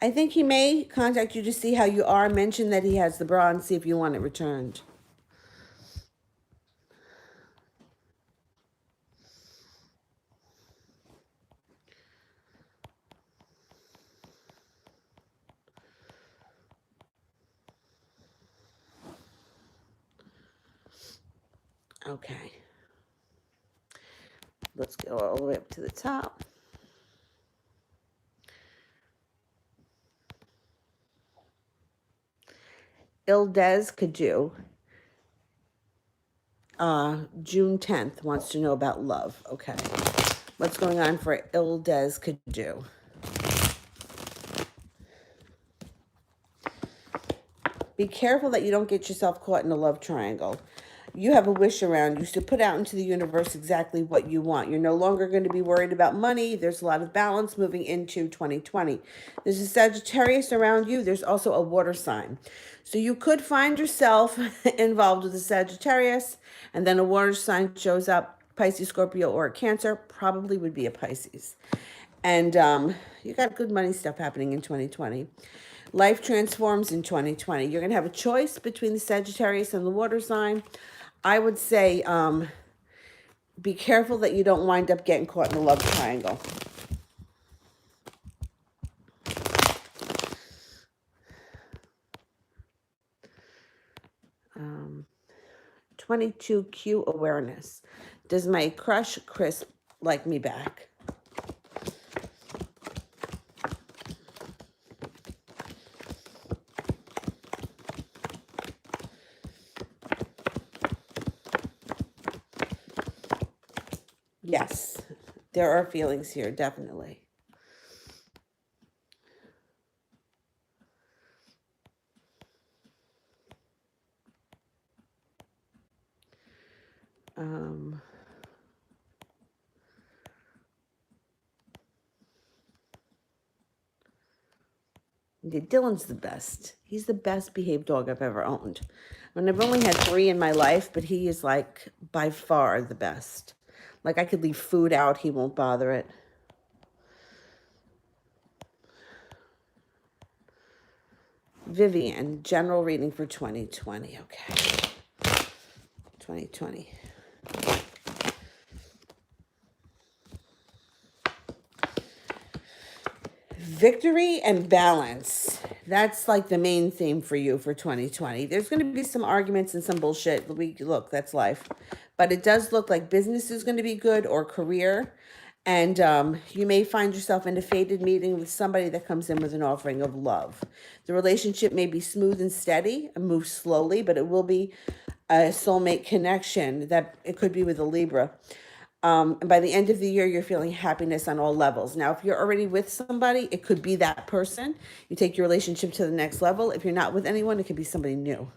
I think he may contact you to see how you are. Mention that he has the bra and see if you want it returned. Okay. Let's go all the way up to the top. Ildez Kadu, June 10th, wants to know about love. Okay. What's going on for Ildez Kadu? Be careful that you don't get yourself caught in a love triangle. You have a wish around you, so put out into the universe exactly what you want. You're no longer going to be worried about money. There's a lot of balance moving into 2020. There's a Sagittarius around you. There's also a water sign. So you could find yourself involved with a Sagittarius, and then a water sign shows up. Pisces, Scorpio, or a Cancer. Probably would be a Pisces. And you got good money stuff happening in 2020. Life transforms in 2020. You're going to have a choice between the Sagittarius and the water sign. I would say be careful that you don't wind up getting caught in a love triangle. Um, 22Q awareness. Does my crush Chris like me back? Yes, there are feelings here, definitely. Yeah, Dylan's the best. He's the best behaved dog I've ever owned. I mean, I've only had 3 in my life, but he is like by far the best. Like I could leave food out, he won't bother it. Vivian, general reading for 2020. Okay. 2020. Victory and balance. That's like the main theme for you for 2020. There's going to be some arguments and some bullshit. Look, that's life. But it does look like business is going to be good or career. And you may find yourself in a fated meeting with somebody that comes in with an offering of love. The relationship may be smooth and steady and move slowly, but it will be a soulmate connection that it could be with a Libra. And by the end of the year, you're feeling happiness on all levels. Now, if you're already with somebody, it could be that person. You take your relationship to the next level. If you're not with anyone, it could be somebody new.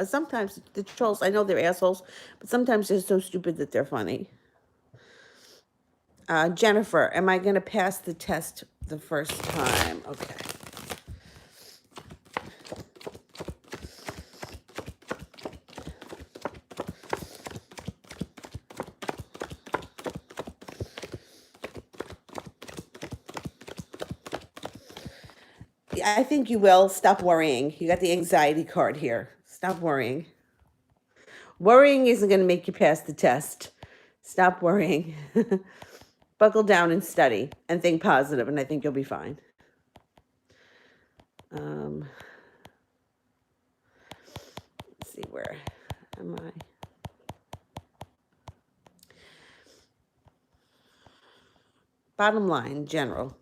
Sometimes the trolls, I know they're assholes, but sometimes they're so stupid that they're funny. Jennifer, am I going to pass the test the first time? Okay. I think you will. Stop worrying. You got the anxiety card here. Stop worrying. Worrying isn't going to make you pass the test. Stop worrying. Buckle down and study and think positive, and I think you'll be fine. Let's see, where am I? Bottom line, general.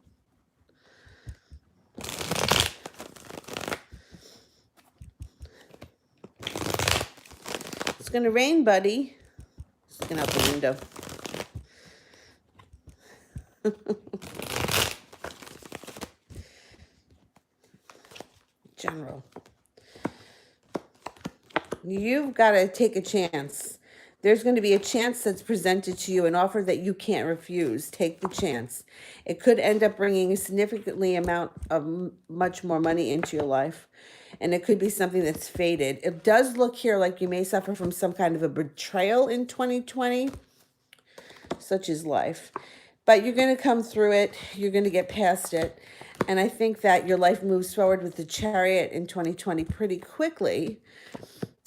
It's going to rain, buddy. Just looking out the window. General. You've got to take a chance. There's going to be a chance that's presented to you, an offer that you can't refuse. Take the chance. It could end up bringing a significantly amount of much more money into your life, and it could be something that's faded. It does look here like you may suffer from some kind of a betrayal in 2020. Such is life. But you're going to come through it. You're going to get past it. And I think that your life moves forward with the Chariot in 2020 pretty quickly.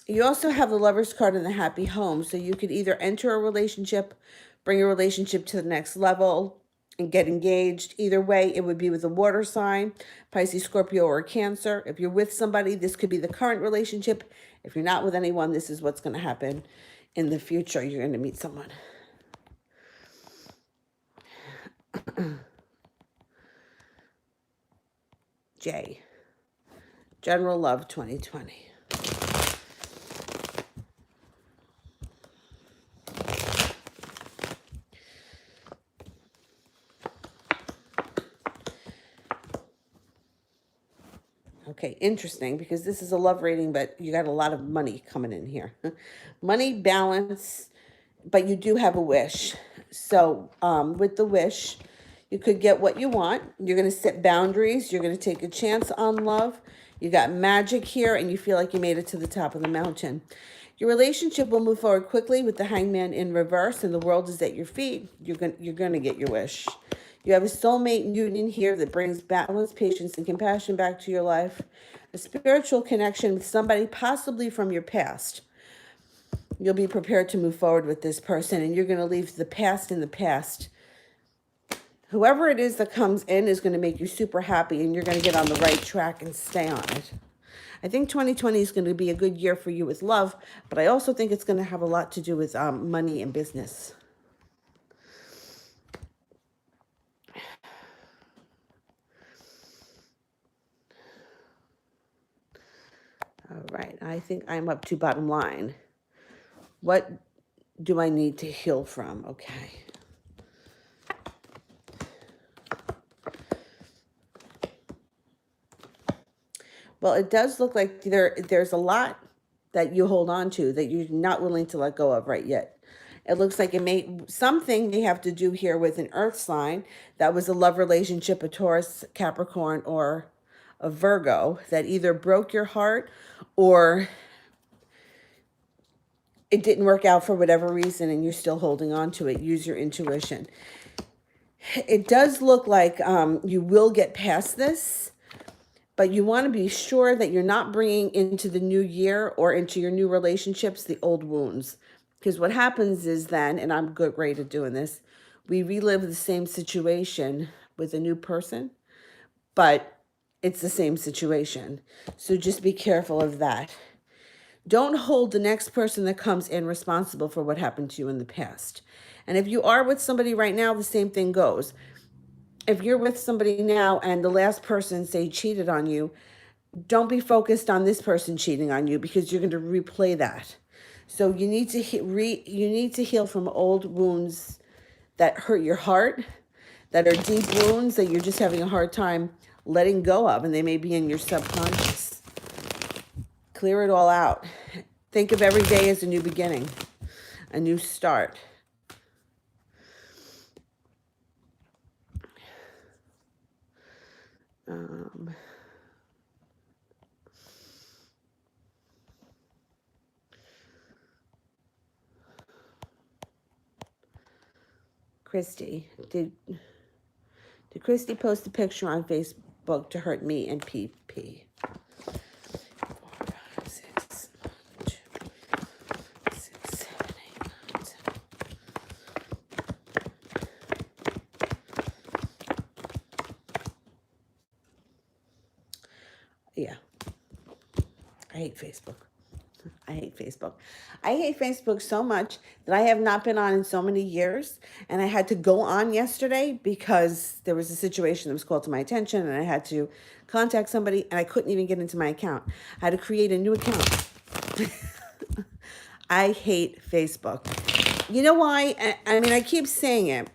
You also have the Lover's card in the Happy Home. So you could either enter a relationship, bring a relationship to the next level, and get engaged. Either way, it would be with a water sign, Pisces, Scorpio, or Cancer. If you're with somebody, this could be the current relationship. If you're not with anyone, this is what's going to happen in the future. You're going to meet someone. J. General Love 2020. Okay, interesting, because this is a love reading, but you got a lot of money coming in here. Money, balance, but you do have a wish. So with the wish, you could get what you want. You're going to set boundaries. You're going to take a chance on love. You got magic here, and you feel like you made it to the top of the mountain. Your relationship will move forward quickly with the Hangman in reverse, and the world is at your feet. You're going to get your wish. You have a soulmate union here that brings balance, patience, and compassion back to your life. A spiritual connection with somebody possibly from your past. You'll be prepared to move forward with this person, and you're going to leave the past in the past. Whoever it is that comes in is going to make you super happy, and you're going to get on the right track and stay on it. I think 2020 is going to be a good year for you with love, but I also think it's going to have a lot to do with money and business. All right, I think I'm up to bottom line. What do I need to heal from? Okay. Well, it does look like there's a lot that you hold on to that you're not willing to let go of right yet. It looks like something may have to do here with an earth sign. That was a love relationship, a Taurus, Capricorn, or a Virgo that either broke your heart or it didn't work out for whatever reason and you're still holding on to it. Use your intuition. It does look like you will get past this, but you want to be sure that you're not bringing into the new year or into your new relationships the old wounds. Because what happens is then, and I'm great at doing this, we relive the same situation with a new person, but it's the same situation. So just be careful of that. Don't hold the next person that comes in responsible for what happened to you in the past. And if you are with somebody right now, the same thing goes. If you're with somebody now and the last person, say, cheated on you, don't be focused on this person cheating on you because you're going to replay that. So you need to heal from old wounds that hurt your heart, that are deep wounds that you're just having a hard time letting go of, and they may be in your subconscious. Clear it all out. Think of every day as a new beginning, a new start. Christy, did Christy post a picture on Facebook to hurt me and PP? 4, 5, 6, 1, 2, 6, 7, 8, 9, 10. Yeah, I hate Facebook. I hate Facebook. I hate Facebook so much that I have not been on in so many years. And I had to go on yesterday because there was a situation that was called to my attention and I had to contact somebody and I couldn't even get into my account. I had to create a new account. I hate Facebook. You know why? I mean, I keep saying it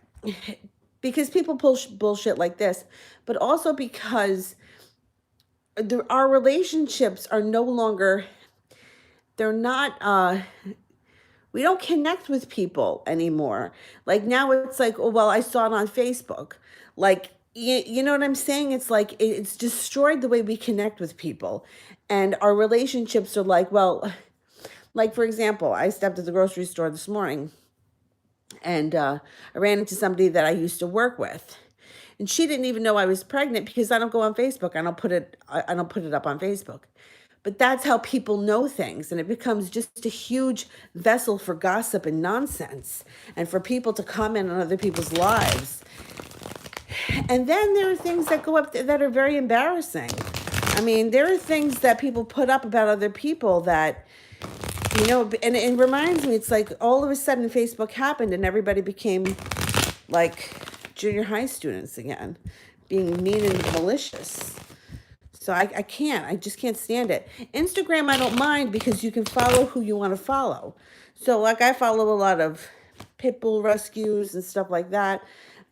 because people push bullshit like this, but also because our relationships are no longer, they're not, we don't connect with people anymore. Like now it's like, oh, well, I saw it on Facebook. Like, you know what I'm saying? It's like, it's destroyed the way we connect with people. And our relationships are like, well, like for example, I stepped at the grocery store this morning and I ran into somebody that I used to work with. And she didn't even know I was pregnant because I don't go on Facebook. I don't put it up on Facebook. But that's how people know things. And it becomes just a huge vessel for gossip and nonsense and for people to comment on other people's lives. And then there are things that go up that are very embarrassing. I mean, there are things that people put up about other people that, you know, and it reminds me, it's like all of a sudden Facebook happened and everybody became like junior high students again, being mean and malicious. So I just can't stand it. Instagram, I don't mind because you can follow who you want to follow. So like I follow a lot of pit bull rescues and stuff like that.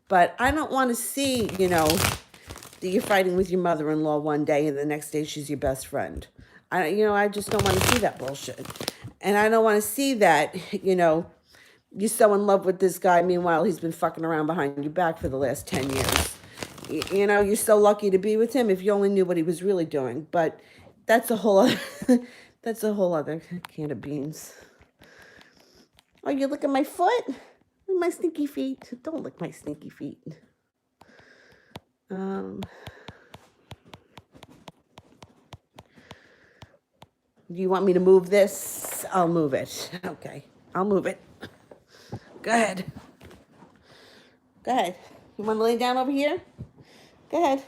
But I don't want to see, you know, that you're fighting with your mother-in-law one day and the next day she's your best friend. I just don't want to see that bullshit. And I don't want to see that, you know, you're so in love with this guy. Meanwhile, he's been fucking around behind your back for the last 10 years. You know, you're so lucky to be with him if you only knew what he was really doing. But that's a whole other, that's a whole other can of beans. Oh, you look at my foot? Look at my stinky feet. Don't lick my stinky feet. Do you want me to move this? I'll move it. Okay, I'll move it. Go ahead. Go ahead. You want to lay down over here? Go ahead.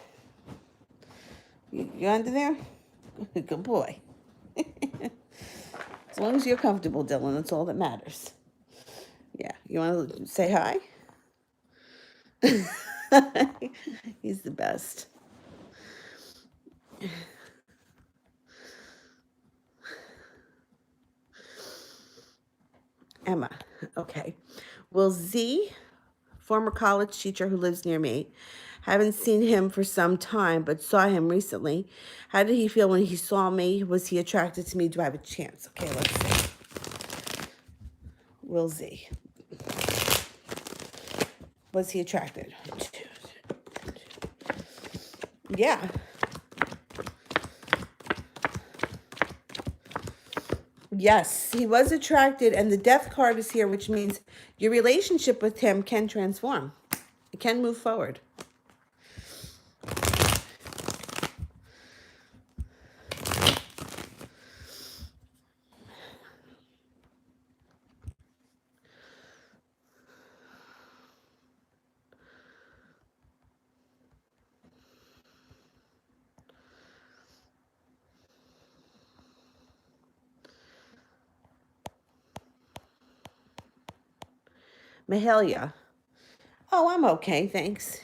You under there? Good boy. As long as you're comfortable, Dylan, that's all that matters. Yeah. You want to say hi? He's the best. Emma. Okay. Will Z, former college teacher who lives near me, haven't seen him for some time, but saw him recently. How did he feel when he saw me? Was he attracted to me? Do I have a chance? Okay, let's see. Will Z. Was he attracted? Yeah. Yes, he was attracted, and the death card is here, which means your relationship with him can transform. It can move forward. Mahalia. Oh, I'm okay, thanks.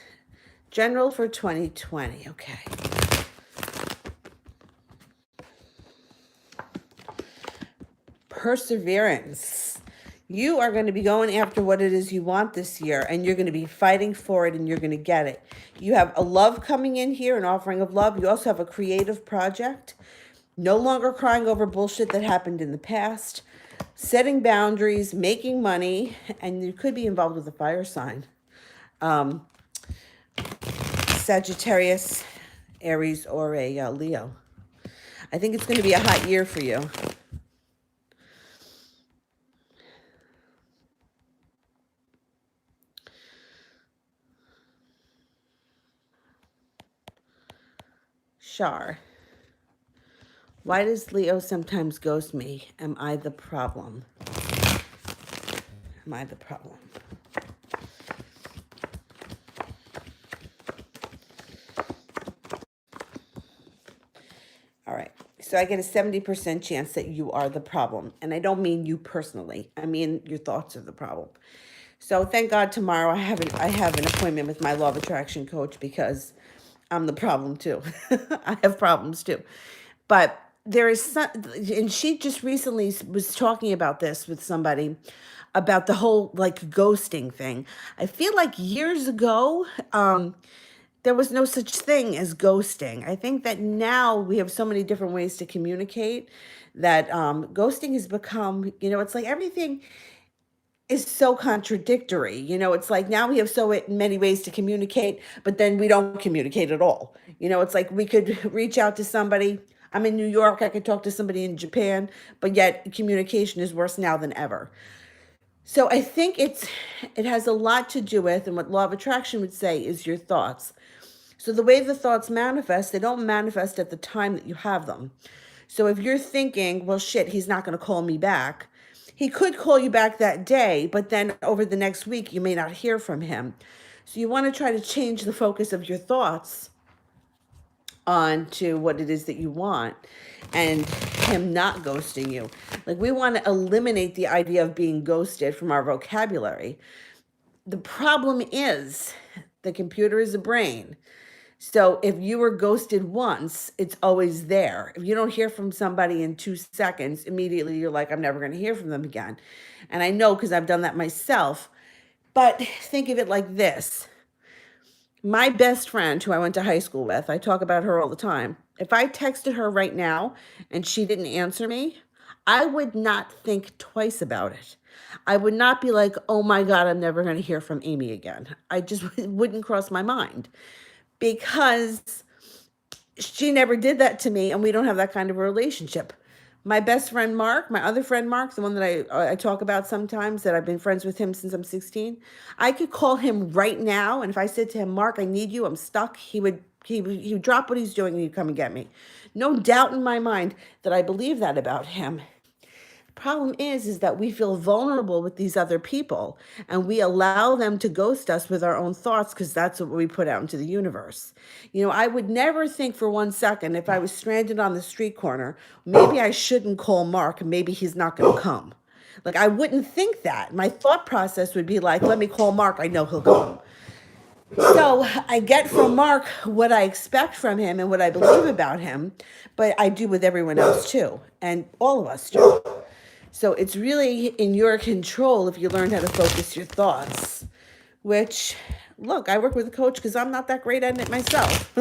General for 2020, okay. Perseverance. You are going to be going after what it is you want this year, and you're going to be fighting for it, and you're going to get it. You have a love coming in here, an offering of love. You also have a creative project. No longer crying over bullshit that happened in the past. Setting boundaries, making money, and you could be involved with a fire sign. Sagittarius, Aries, or a Leo. I think it's going to be a hot year for you. Shar. Why does Leo sometimes ghost me? Am I the problem? Am I the problem? All right. So I get a 70% chance that you are the problem. And I don't mean you personally. I mean your thoughts are the problem. So thank God tomorrow I have an appointment with my law of attraction coach because I'm the problem too. I have problems too. But there is some, and she just recently was talking about this with somebody about the whole like ghosting thing. I feel like years ago, there was no such thing as ghosting. I think that now we have so many different ways to communicate that ghosting has become, it's like everything is so contradictory. It's like now we have so many ways to communicate, but then we don't communicate at all. It's like we could reach out to somebody. I'm in New York, I could talk to somebody in Japan, but yet communication is worse now than ever. So I think it has a lot to do with, and what law of attraction would say is your thoughts. So the way the thoughts manifest, they don't manifest at the time that you have them. So if you're thinking, well, shit, he's not going to call me back, he could call you back that day, but then over the next week, you may not hear from him. So you want to try to change the focus of your thoughts onto what it is that you want and him not ghosting you. Like we want to eliminate the idea of being ghosted from our vocabulary. The problem is the computer is a brain. So if you were ghosted once, it's always there. If you don't hear from somebody in 2 seconds, immediately you're like, I'm never going to hear from them again. And I know because I've done that myself. But think of it like this. My best friend, who I went to high school with, I talk about her all the time. If I texted her right now and she didn't answer me, I would not think twice about it. I would not be like, oh my God, I'm never going to hear from Amy again. I just wouldn't cross my mind because she never did that to me and we don't have that kind of a relationship. My best friend Mark, my other friend Mark, the one that I talk about sometimes, that I've been friends with him since I'm 16, I could call him right now, and if I said to him, Mark, I need you, I'm stuck, he would drop what he's doing and he'd come and get me. No doubt in my mind that I believe that about him. Problem is that we feel vulnerable with these other people and we allow them to ghost us with our own thoughts because that's what we put out into the universe. I would never think for 1 second if I was stranded on the street corner, maybe I shouldn't call Mark, maybe he's not going to come. Like I wouldn't think that. My thought process would be like, let me call Mark, I know he'll come. So I get from Mark what I expect from him and what I believe about him, but I do with everyone else too, and all of us do. So it's really in your control if you learn how to focus your thoughts, which, look, I work with a coach because I'm not that great at it myself.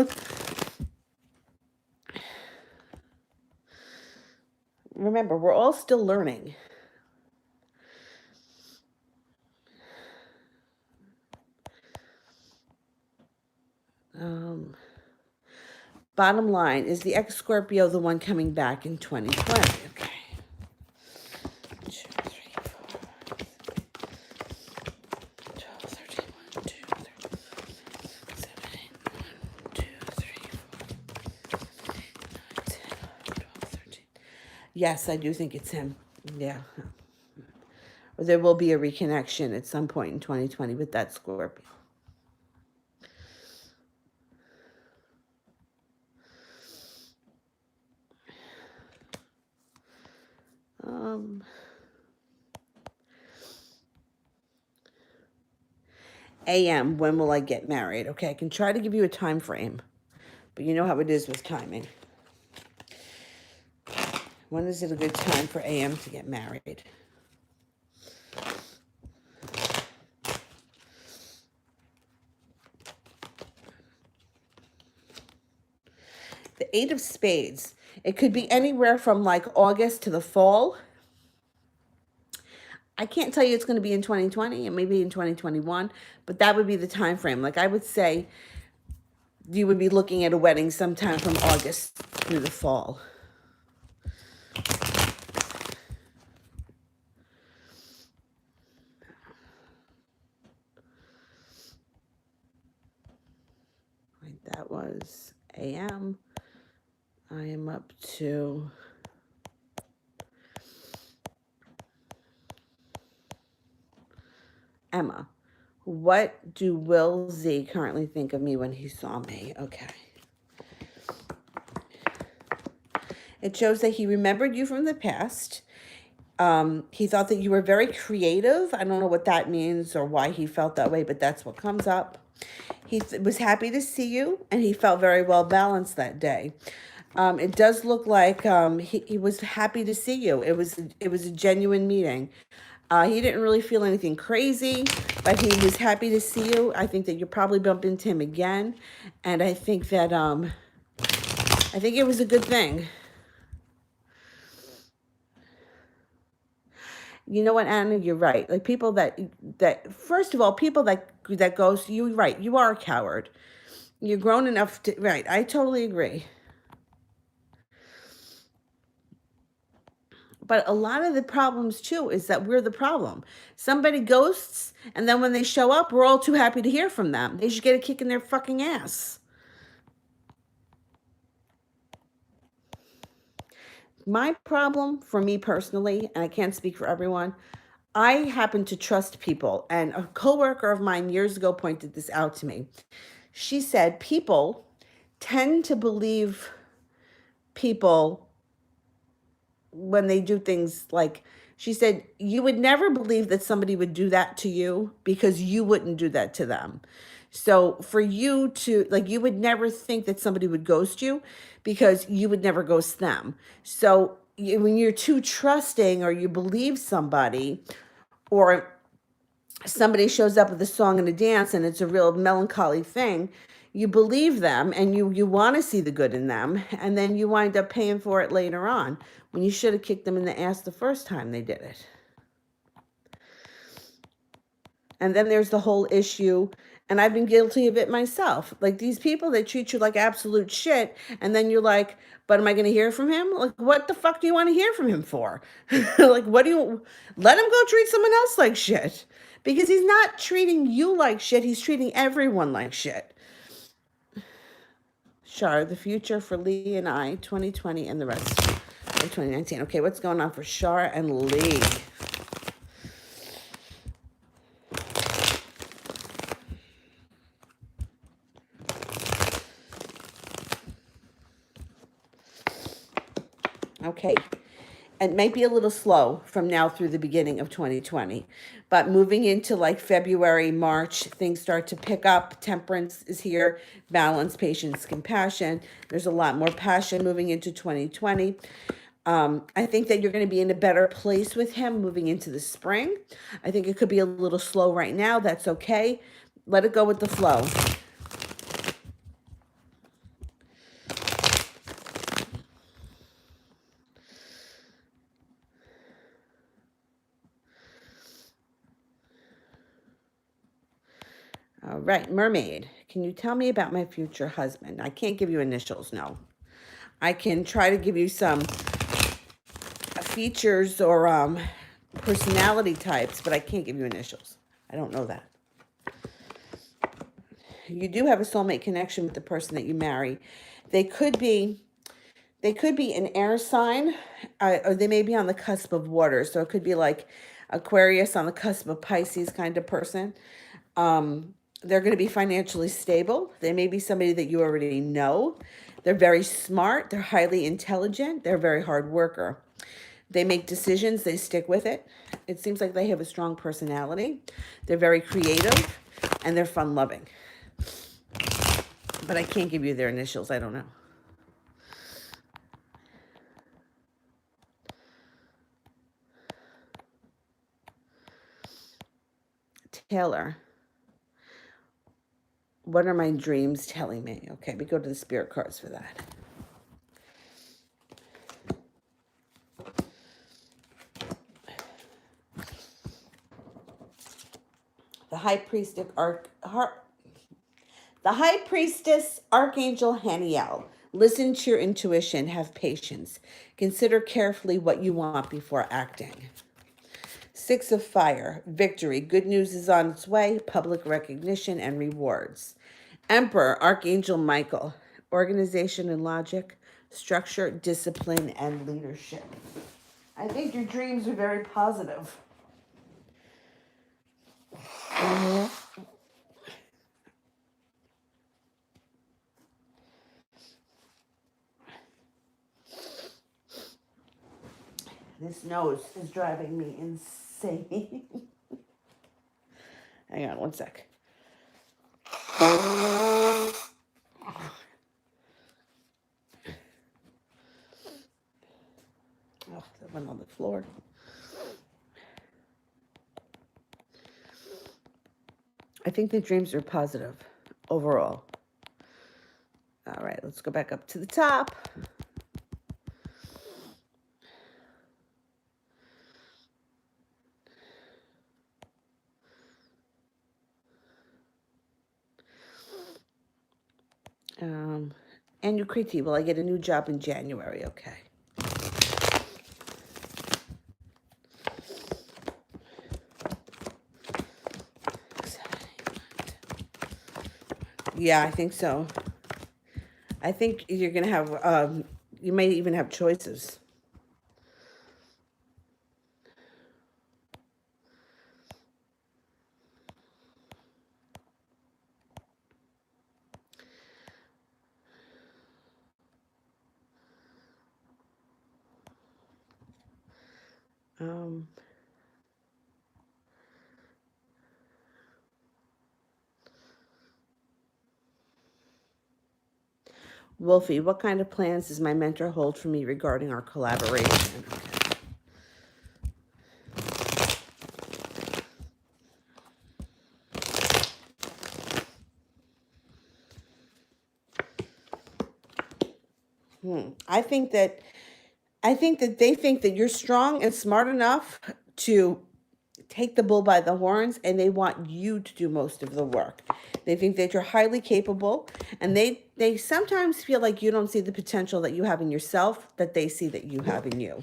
Remember, we're all still learning. Bottom line, is the ex-Scorpio the one coming back in 2020? Okay. 2, 3, 4, 12, 13, 1, 2, 3, 7, 8, 1, 2, 3, 4, 9, 10, 12, 13. Yes, I do think it's him. Yeah. Or there will be a reconnection at some point in 2020 with that Scorpio. AM, when will I get married? Okay, I can try to give you a time frame, but you know how it is with timing. When is it a good time for AM to get married? The Eight of Spades. It could be anywhere from like August to the fall. I can't tell you it's going to be in 2020 and maybe in 2021, but that would be the time frame. Like I would say you would be looking at a wedding sometime from August through the fall. Right, that was AM. I am up to Emma. What do Will Z currently think of me when he saw me? Okay. It shows that he remembered you from the past. He thought that you were very creative. I don't know what that means or why he felt that way, but that's what comes up. He was happy to see you, and he felt very well balanced that day. It does look like he was happy to see you. It was a genuine meeting. He didn't really feel anything crazy, but he was happy to see you. I think that you'll probably bump into him again, and I think it was a good thing. You know what, Anna, you're right. Like people that first of all, people that goes, you're right. You are a coward. You're grown enough to, right. I totally agree. But a lot of the problems too is that we're the problem. Somebody ghosts, and then when they show up, we're all too happy to hear from them. They should get a kick in their fucking ass. My problem for me personally, and I can't speak for everyone, I happen to trust people. And a coworker of mine years ago pointed this out to me. She said people tend to believe people when they do things like, she said, you would never believe that somebody would do that to you because you wouldn't do that to them. So for you to, like, you would never think that somebody would ghost you because you would never ghost them. So when you're too trusting or you believe somebody, or somebody shows up with a song and a dance and it's a real melancholy thing, you believe them and you want to see the good in them, and then you wind up paying for it later on when you should have kicked them in the ass the first time they did it. And then there's the whole issue, and I've been guilty of it myself. Like these people that treat you like absolute shit, and then you're like, but am I going to hear from him? Like, what the fuck do you want to hear from him for? Like, what do you, let him go treat someone else like shit? Because he's not treating you like shit, he's treating everyone like shit. Shar, the future for Lee and I, 2020 and the rest of 2019. Okay, what's going on for Shar and Lee? Okay. It might be a little slow from now through the beginning of 2020, but moving into like February, March, things start to pick up. Temperance is here, balance, patience, compassion. There's a lot more passion moving into 2020. I think that you're going to be in a better place with him moving into the spring. I think it could be a little slow right now. That's okay. Let it go with the flow. All right, mermaid, can you tell me about my future husband? I can't give you initials, no. I can try to give you some features or personality types, but I can't give you initials. I don't know that. You do have a soulmate connection with the person that you marry. They could be an air sign, or they may be on the cusp of water. So it could be like Aquarius on the cusp of Pisces kind of person. They're going to be financially stable. They may be somebody that you already know. They're very smart. They're highly intelligent. They're a very hard worker. They make decisions. They stick with it. It seems like they have a strong personality. They're very creative, and they're fun-loving. But I can't give you their initials. I don't know. Taylor, what are my dreams telling me? Okay, we go to the spirit cards for that. The High Priestess Archangel Haniel. Listen to your intuition. Have patience. Consider carefully what you want before acting. Six of Fire. Victory. Good news is on its way. Public recognition and rewards. Emperor Archangel Michael. Organization and logic. Structure, discipline, and leadership. I think your dreams are very positive. This nose is driving me insane. Hang on one sec. Oh, that went on the floor. I think the dreams are positive overall. All right, let's go back up to the top. And Yukriti, will I get a new job in January? Okay. Yeah, I think so. I think you're going to have, you may even have choices. Wolfie, what kind of plans does my mentor hold for me regarding our collaboration? Okay. I think that they think that you're strong and smart enough to take the bull by the horns, and they want you to do most of the work. They think that you're highly capable, and they sometimes feel like you don't see the potential that you have in yourself that they see that you have in you.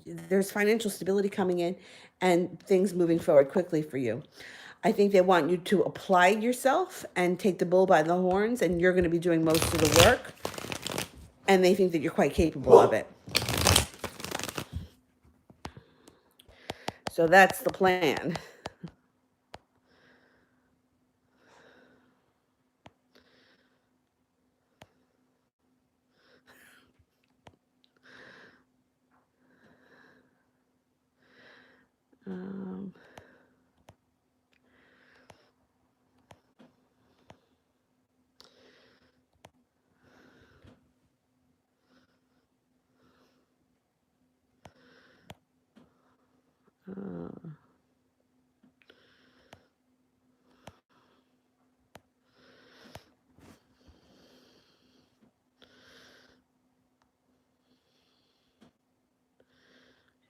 There's financial stability coming in and things moving forward quickly for you. I think they want you to apply yourself and take the bull by the horns, and you're going to be doing most of the work, and they think that you're quite capable of it. So that's the plan.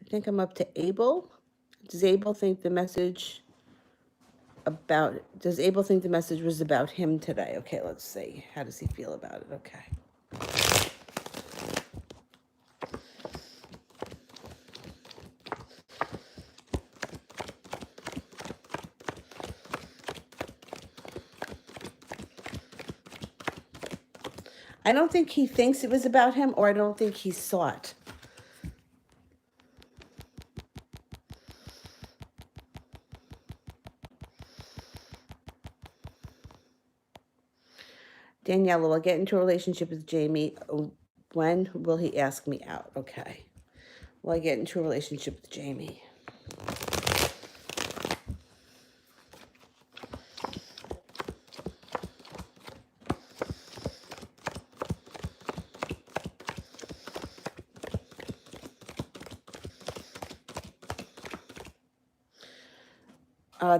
I think I'm up to Abel. Does Abel think the message was about him today? Okay, let's see. How does he feel about it? Okay. I don't think he thinks it was about him, or I don't think he saw it. Daniela, will I get into a relationship with Jamie? When will he ask me out? Okay. Will I get into a relationship with Jamie?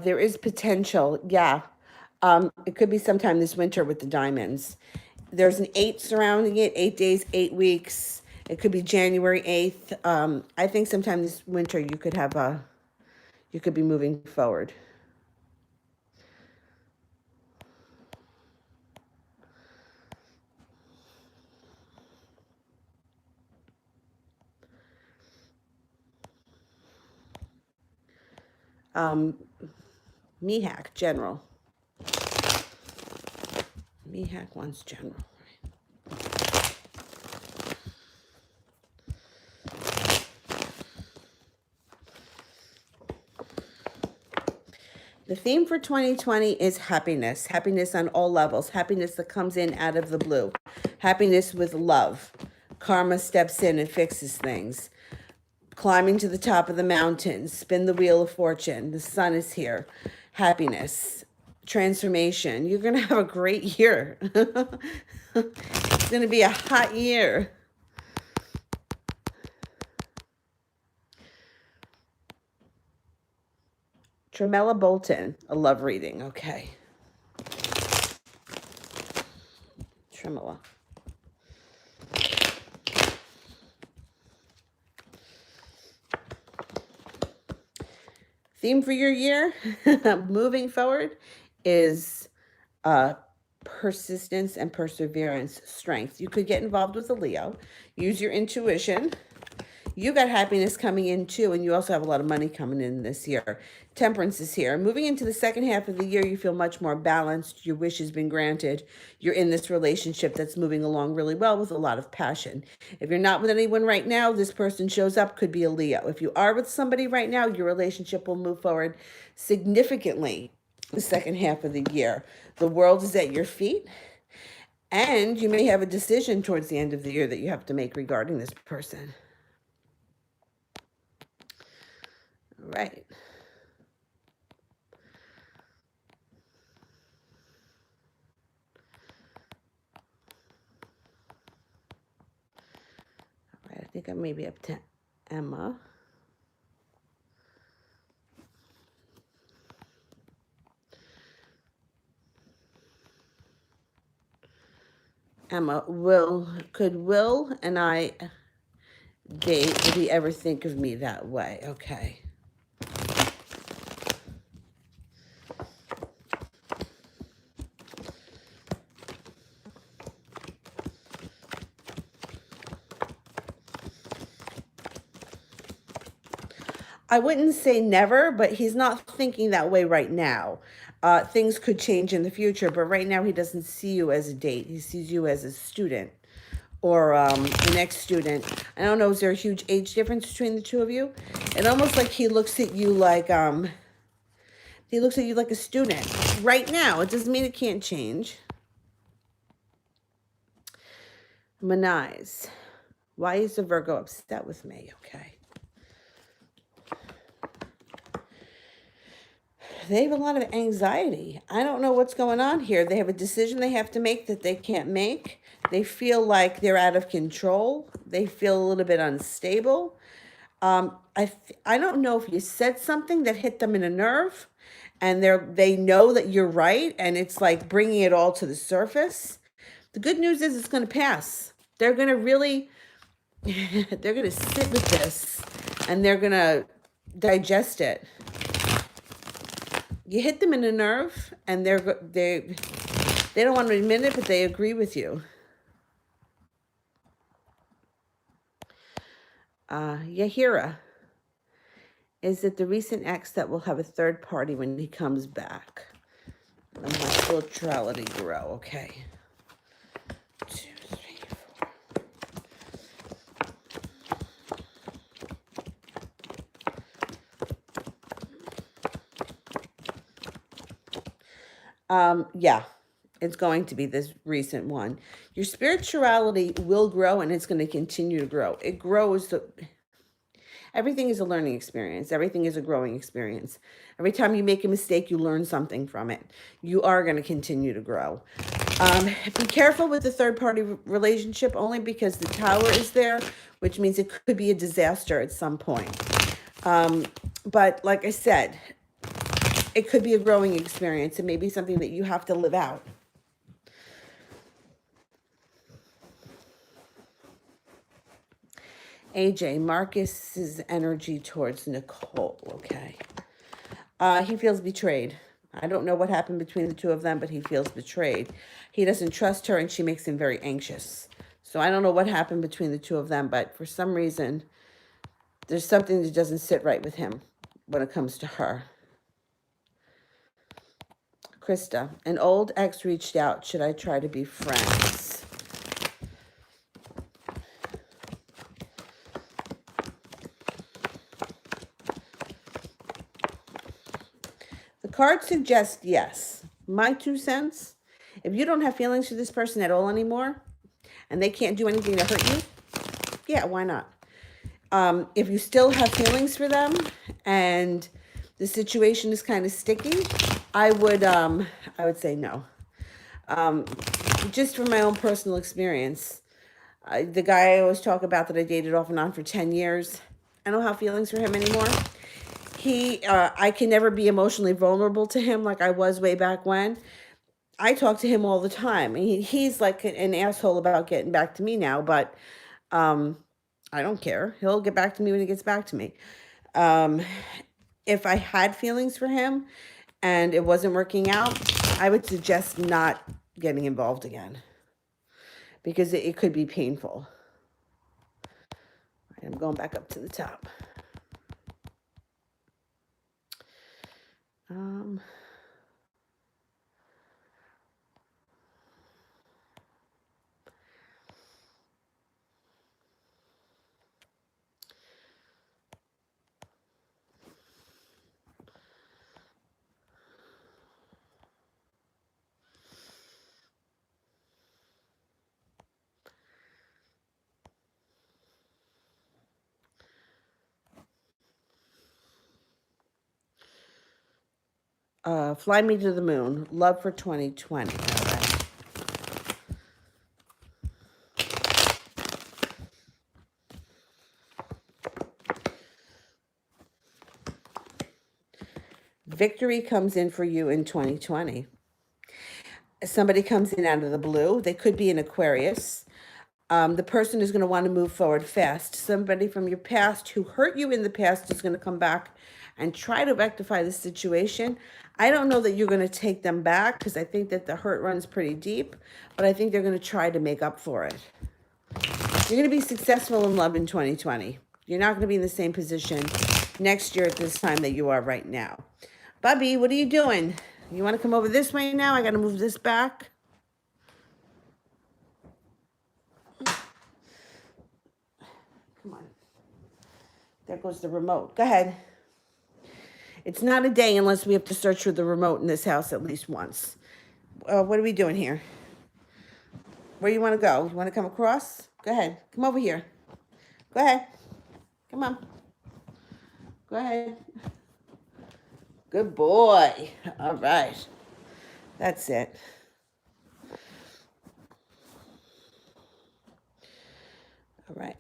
There is potential, yeah. It could be sometime this winter with the diamonds. There's an 8 surrounding it, 8 days, 8 weeks. It could be January 8th. I think sometime this winter you could be moving forward. Mihak, general. Mihak wants general. The theme for 2020 is happiness. Happiness on all levels. Happiness that comes in out of the blue. Happiness with love. Karma steps in and fixes things. Climbing to the top of the mountain, spin the wheel of fortune. The sun is here. Happiness, transformation. You're going to have a great year. It's going to be a hot year. Tremella Bolton, a love reading. Okay. Tremella. Theme for your year, moving forward, is persistence and perseverance, strength. You could get involved with a Leo. Use your intuition. You got happiness coming in too, and you also have a lot of money coming in this year. Temperance is here. Moving into the second half of the year, you feel much more balanced. Your wish has been granted. You're in this relationship that's moving along really well with a lot of passion. If you're not with anyone right now, this person shows up, could be a Leo. If you are with somebody right now, your relationship will move forward significantly the second half of the year. The world is at your feet, and you may have a decision towards the end of the year that you have to make regarding this person. Right. All right, I think I may be up to Emma. Emma, could Will and I date? Did he ever think of me that way? Okay. I wouldn't say never, but he's not thinking that way right now. Things could change in the future, but right now he doesn't see you as a date. He sees you as a student or an ex-student. I don't know, is there a huge age difference between the two of you? It almost like he looks at you like a student right now. It doesn't mean it can't change. Manise, why is the Virgo upset with me? Okay. They have a lot of anxiety. I don't know what's going on here. They have a decision they have to make that they can't make. They feel like they're out of control. They feel a little bit unstable. I don't know if you said something that hit them in a nerve, and they know that you're right, and it's like bringing it all to the surface. The good news is it's going to pass. They're going to really, they're going to sit with this, and they're going to digest it. You hit them in a nerve, and they don't want to admit it, but they agree with you. Yahira, is it the recent ex that will have a third party when he comes back? And my spirituality grow. Okay. 2, 3, 4. Yeah, it's going to be this recent one. Your spirituality will grow, and it's going to continue to grow. It grows. Everything is a learning experience. Everything is a growing experience. Every time you make a mistake, you learn something from it. You are going to continue to grow. Be careful with the third-party relationship, only because the Tower is there, which means it could be a disaster at some point. But like I said, it could be a growing experience. It may be something that you have to live out. AJ, Marcus's energy towards Nicole. Okay. He feels betrayed. I don't know what happened between the two of them, but he feels betrayed. He doesn't trust her, and she makes him very anxious. So I don't know what happened between the two of them, but for some reason, there's something that doesn't sit right with him when it comes to her. Krista, an old ex reached out. Should I try to be friends? The card suggests yes. My 2 cents, if you don't have feelings for this person at all anymore, and they can't do anything to hurt you, Yeah, why not? If you still have feelings for them and the situation is kind of sticky, I would say no. Um, just from my own personal experience, the guy I always talk about that I dated off and on for 10 years, I don't have feelings for him anymore. I can never be emotionally vulnerable to him like I was way back when. I talk to him all the time. He's like an asshole about getting back to me now, but um, I don't care. He'll get back to me when he gets back to me. Um, if I had feelings for him and it wasn't working out, I would suggest not getting involved again because it could be painful. I'm going back up to the top. Um, Fly Me to the Moon, Love for 2020. All right. Victory comes in for you in 2020. Somebody comes in out of the blue. They could be an Aquarius. The person is going to want to move forward fast. Somebody from your past who hurt you in the past is going to come back and try to rectify the situation. I don't know that you're going to take them back because I think that the hurt runs pretty deep, but I think they're going to try to make up for it. You're going to be successful in love in 2020. You're not going to be in the same position next year at this time that you are right now. Bubby, what are you doing? You want to come over this way now? I got to move this back. Come on. There goes the remote. Go ahead. It's not a day unless we have to search for the remote in this house at least once. What are we doing here? Where you want to go? You want to come across? Go ahead. Come over here. Go ahead. Come on. Go ahead. Good boy. All right. That's it. All right.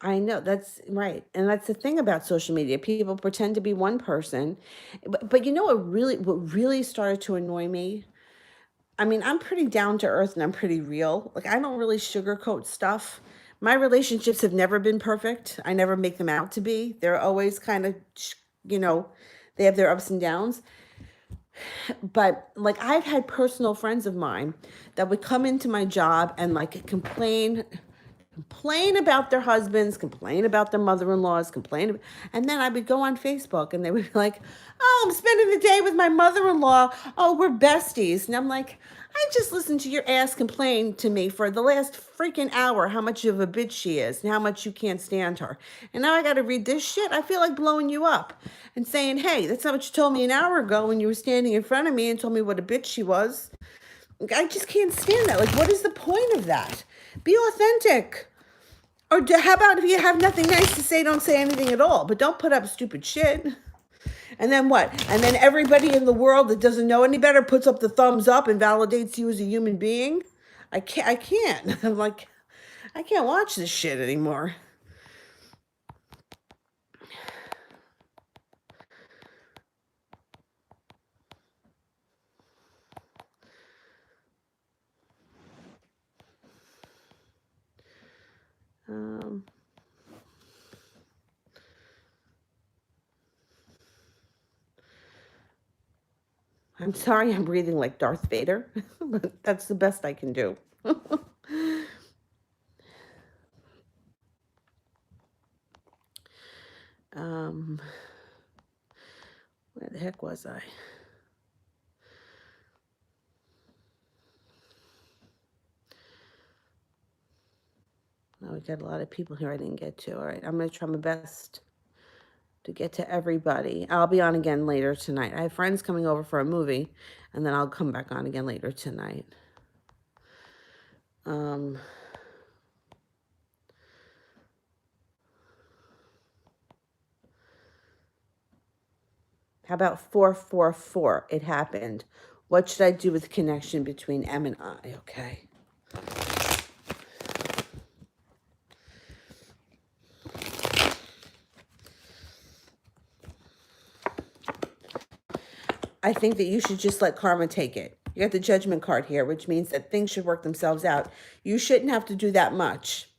I know that's right. And that's the thing about social media. People pretend to be one person. But you know what really started to annoy me? I mean, I'm pretty down to earth and I'm pretty real. Like I don't really sugarcoat stuff. My relationships have never been perfect. I never make them out to be. They're always kind of, you know, they have their ups and downs. But like I've had personal friends of mine that would come into my job and like complain about their husbands, complain about their mother-in-laws, and then I would go on Facebook and they would be like, "Oh, I'm spending the day with my mother-in-law. Oh, we're besties." And I'm like, "I just listened to your ass complain to me for the last freaking hour how much of a bitch she is and how much you can't stand her. And now I got to read this shit. I feel like blowing you up and saying, "Hey, that's not what you told me an hour ago when you were standing in front of me and told me what a bitch she was." I just can't stand that. Like, what is the point of that? Be authentic. Or how about if you have nothing nice to say, don't say anything at all, but don't put up stupid shit. And then what? And then everybody in the world that doesn't know any better puts up the thumbs up and validates you as a human being. I can't. I'm like, I can't watch this shit anymore. Um, I'm sorry I'm breathing like Darth Vader, but that's the best I can do. um, where the heck was I? Oh, we got a lot of people here I didn't get to. All right, I'm going to try my best. to get to everybody. I'll be on again later tonight. I have friends coming over for a movie, and then I'll come back on again later tonight. How about 444? It happened. What should I do with the connection between M and I? Okay. I think that you should just let karma take it. You got the judgment card here, which means that things should work themselves out. You shouldn't have to do that much.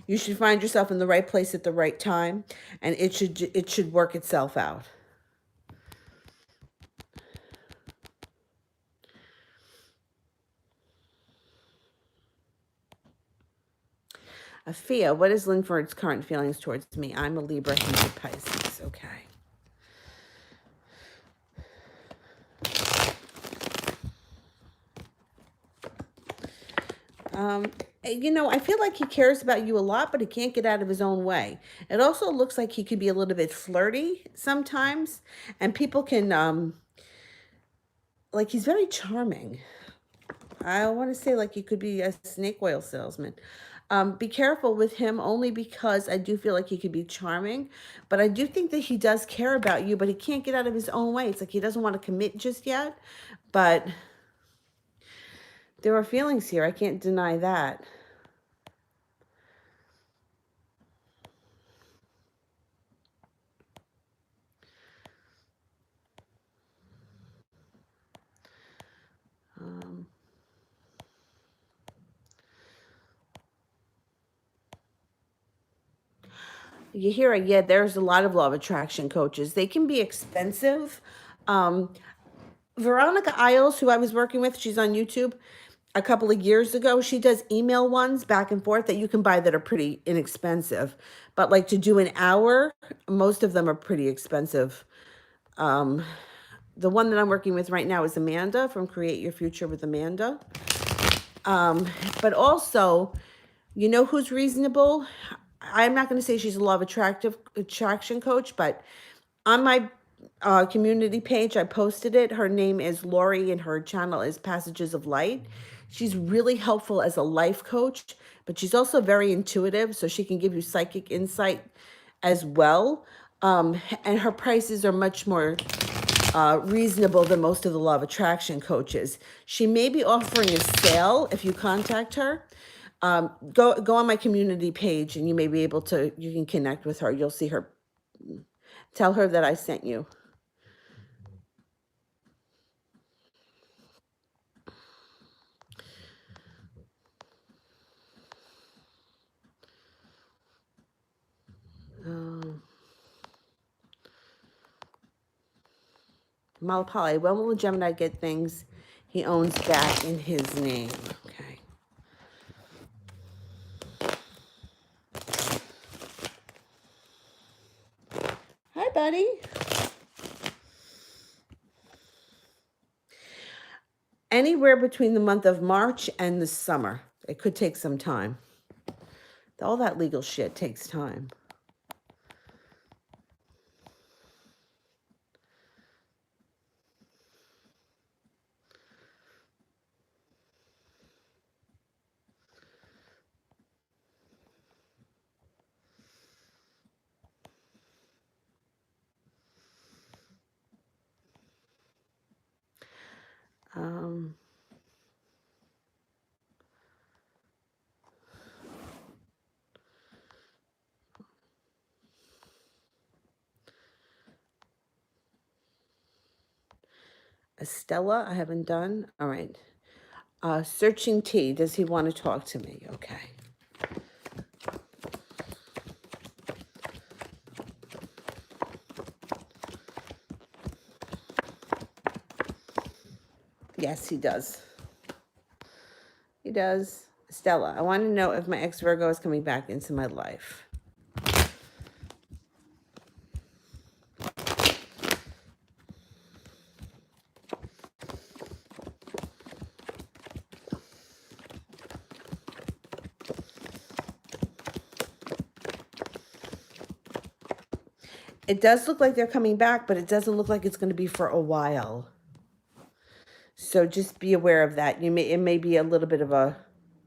You should find yourself in the right place at the right time, and it should work itself out. Afia, what is Linford's current feelings towards me? I'm a Libra, he's a Pisces. Okay. I feel like he cares about you a lot, but he can't get out of his own way. It also looks like he could be a little bit flirty sometimes, and people can, like, he's very charming. I want to say like he could be a snake oil salesman. Be careful with him only because I do feel like he could be charming, but I do think that he does care about you, but he can't get out of his own way. It's like he doesn't want to commit just yet, but there are feelings here. I can't deny that. You hear it, yeah, there's a lot of law of attraction coaches. They can be expensive. Veronica Isles, who I was working with, she's on YouTube a couple of years ago. She does email ones back and forth that you can buy that are pretty inexpensive. But like to do an hour, most of them are pretty expensive. The one that I'm working with right now is Amanda from Create Your Future with Amanda. But also, you know who's reasonable? I'm not going to say she's a law of attraction coach, but on my community page, I posted it. Her name is Lori and her channel is Passages of Light. She's really helpful as a life coach, but she's also very intuitive, so she can give you psychic insight as well. And her prices are much more reasonable than most of the law of attraction coaches. She may be offering a sale if you contact her. Go on my community page and you may be able to, you can connect with her. You'll see her. Tell her that I sent you. Malapali, when will the Gemini get things he owns back in his name? Okay. Hi, buddy. Anywhere between the month of March and the summer. It could take some time. All that legal shit takes time. Estella, I haven't done. All right. Searching T, does he want to talk to me? Okay. Yes, he does. He does. Stella, I want to know if my ex-Virgo is coming back into my life. It does look like they're coming back, but it doesn't look like it's going to be for a while. So just be aware of that. It may be a little bit of a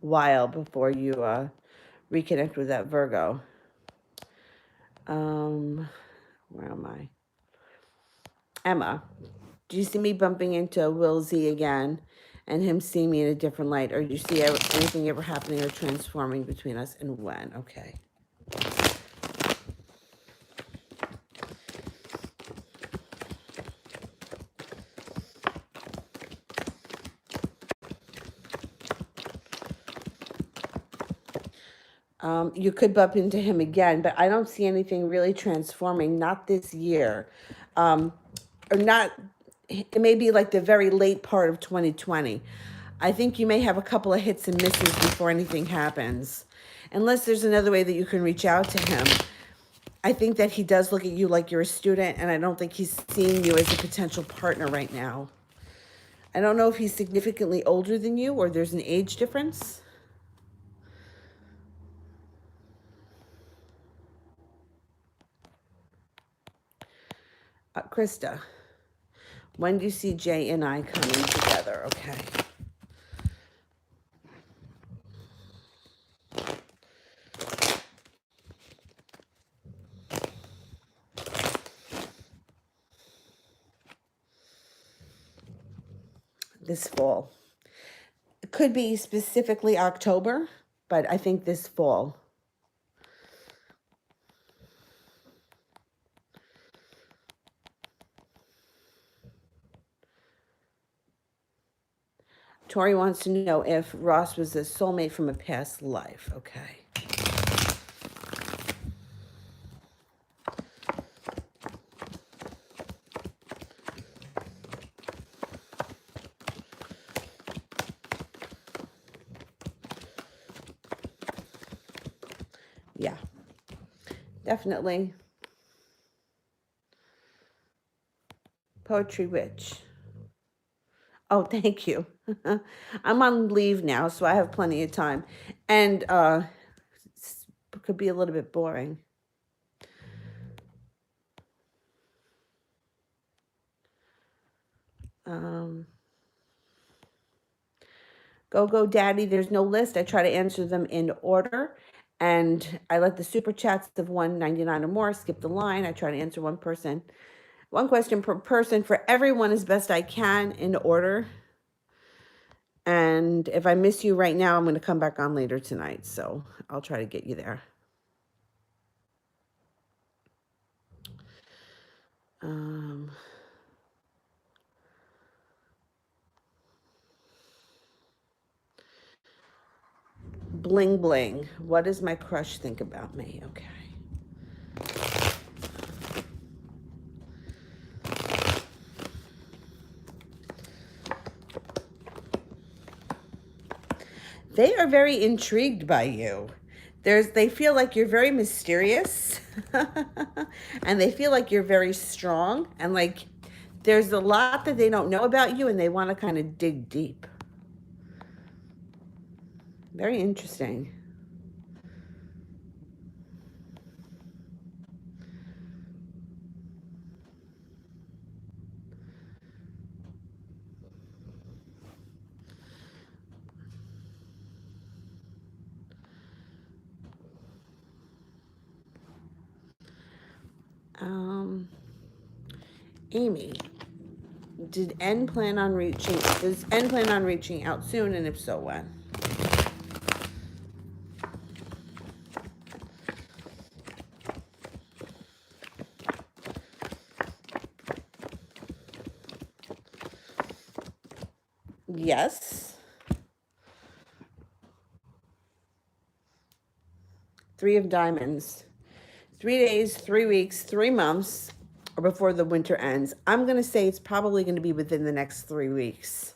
while before you reconnect with that Virgo. Where am I? Emma, do you see me bumping into Will Z again and him seeing me in a different light? Or do you see anything ever happening or transforming between us, and when? Okay. You could bump into him again, but I don't see anything really transforming, not this year. Or not, it may be like the very late part of 2020. I think you may have a couple of hits and misses before anything happens. Unless there's another way that you can reach out to him. I think that he does look at you like you're a student, and I don't think he's seeing you as a potential partner right now. I don't know if he's significantly older than you or there's an age difference. Krista, when do you see Jay and I coming together? Okay. This fall. It could be specifically October, but I think this fall. Tori wants to know if Ross was a soulmate from a past life. Okay. Yeah, definitely. Poetry Witch. Oh, thank you. I'm on leave now, so I have plenty of time. And it could be a little bit boring. Go Daddy, there's no list. I try to answer them in order. And I let the super chats of 199 or more skip the line. I try to answer one question per person for everyone as best I can in order. And if I miss you right now, I'm going to come back on later tonight. So I'll try to get you there. Bling bling. What does my crush think about me? Okay. They are very intrigued by you. They feel like you're very mysterious and they feel like you're very strong, and like there's a lot that they don't know about you and they want to kind of dig deep. Very interesting. Amy, does N plan on reaching out soon, and if so, when? Yes. 3 of diamonds. 3 days, 3 weeks, 3 months, or before the winter ends. I'm going to say it's probably going to be within the next 3 weeks.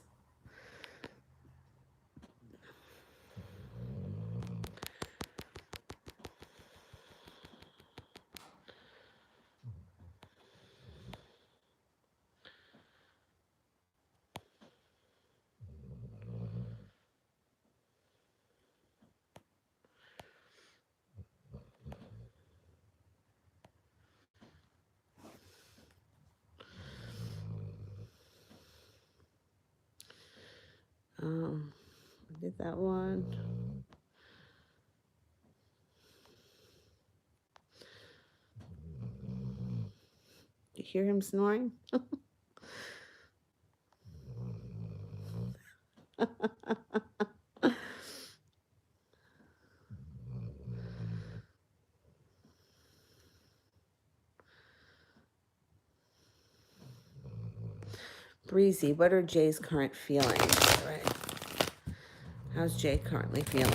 I did that one. You hear him snoring? Breezy, what are Jay's current feelings? All right. How's Jay currently feeling?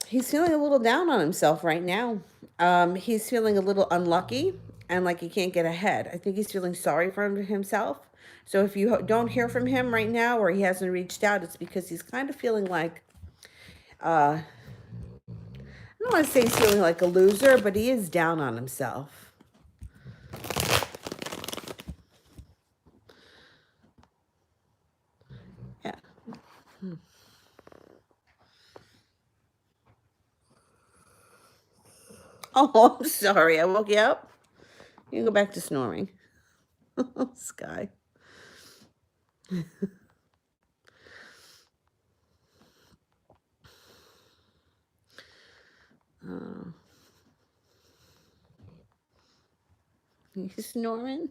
He's feeling a little down on himself right now. He's feeling a little unlucky and like he can't get ahead. I think he's feeling sorry for himself. So if you don't hear from him right now or he hasn't reached out, it's because he's kind of feeling like, I don't want to say he's feeling like a loser, but he is down on himself. Yeah. Oh, I'm sorry. I woke you up. You can go back to snoring. Sky. You snoring?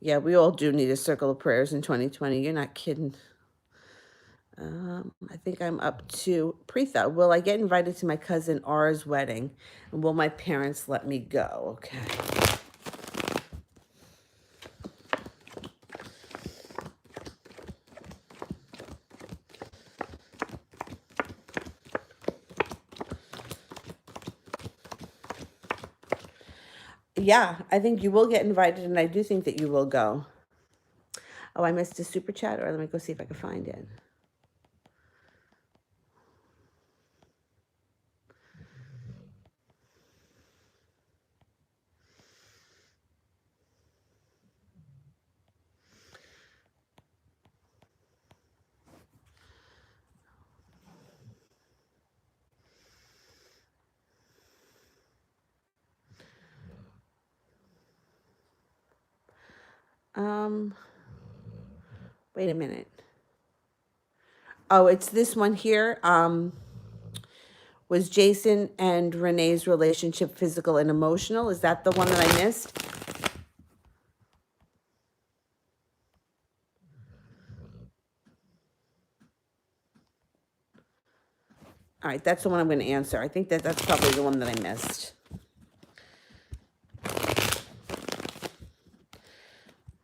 Yeah, we all do need a circle of prayers in 2020. You're not kidding. I think I'm up to Preetha. Will I get invited to my cousin R's wedding? And will my parents let me go? Okay. Yeah, I think you will get invited, and I do think that you will go. Oh, I missed a super chat, or let me go see if I can find it. Wait a minute. Oh, it's this one here. Was Jason and Renee's relationship physical and emotional? Is that the one that I missed? All right, that's the one I'm going to answer. I think that that's probably the one that I missed.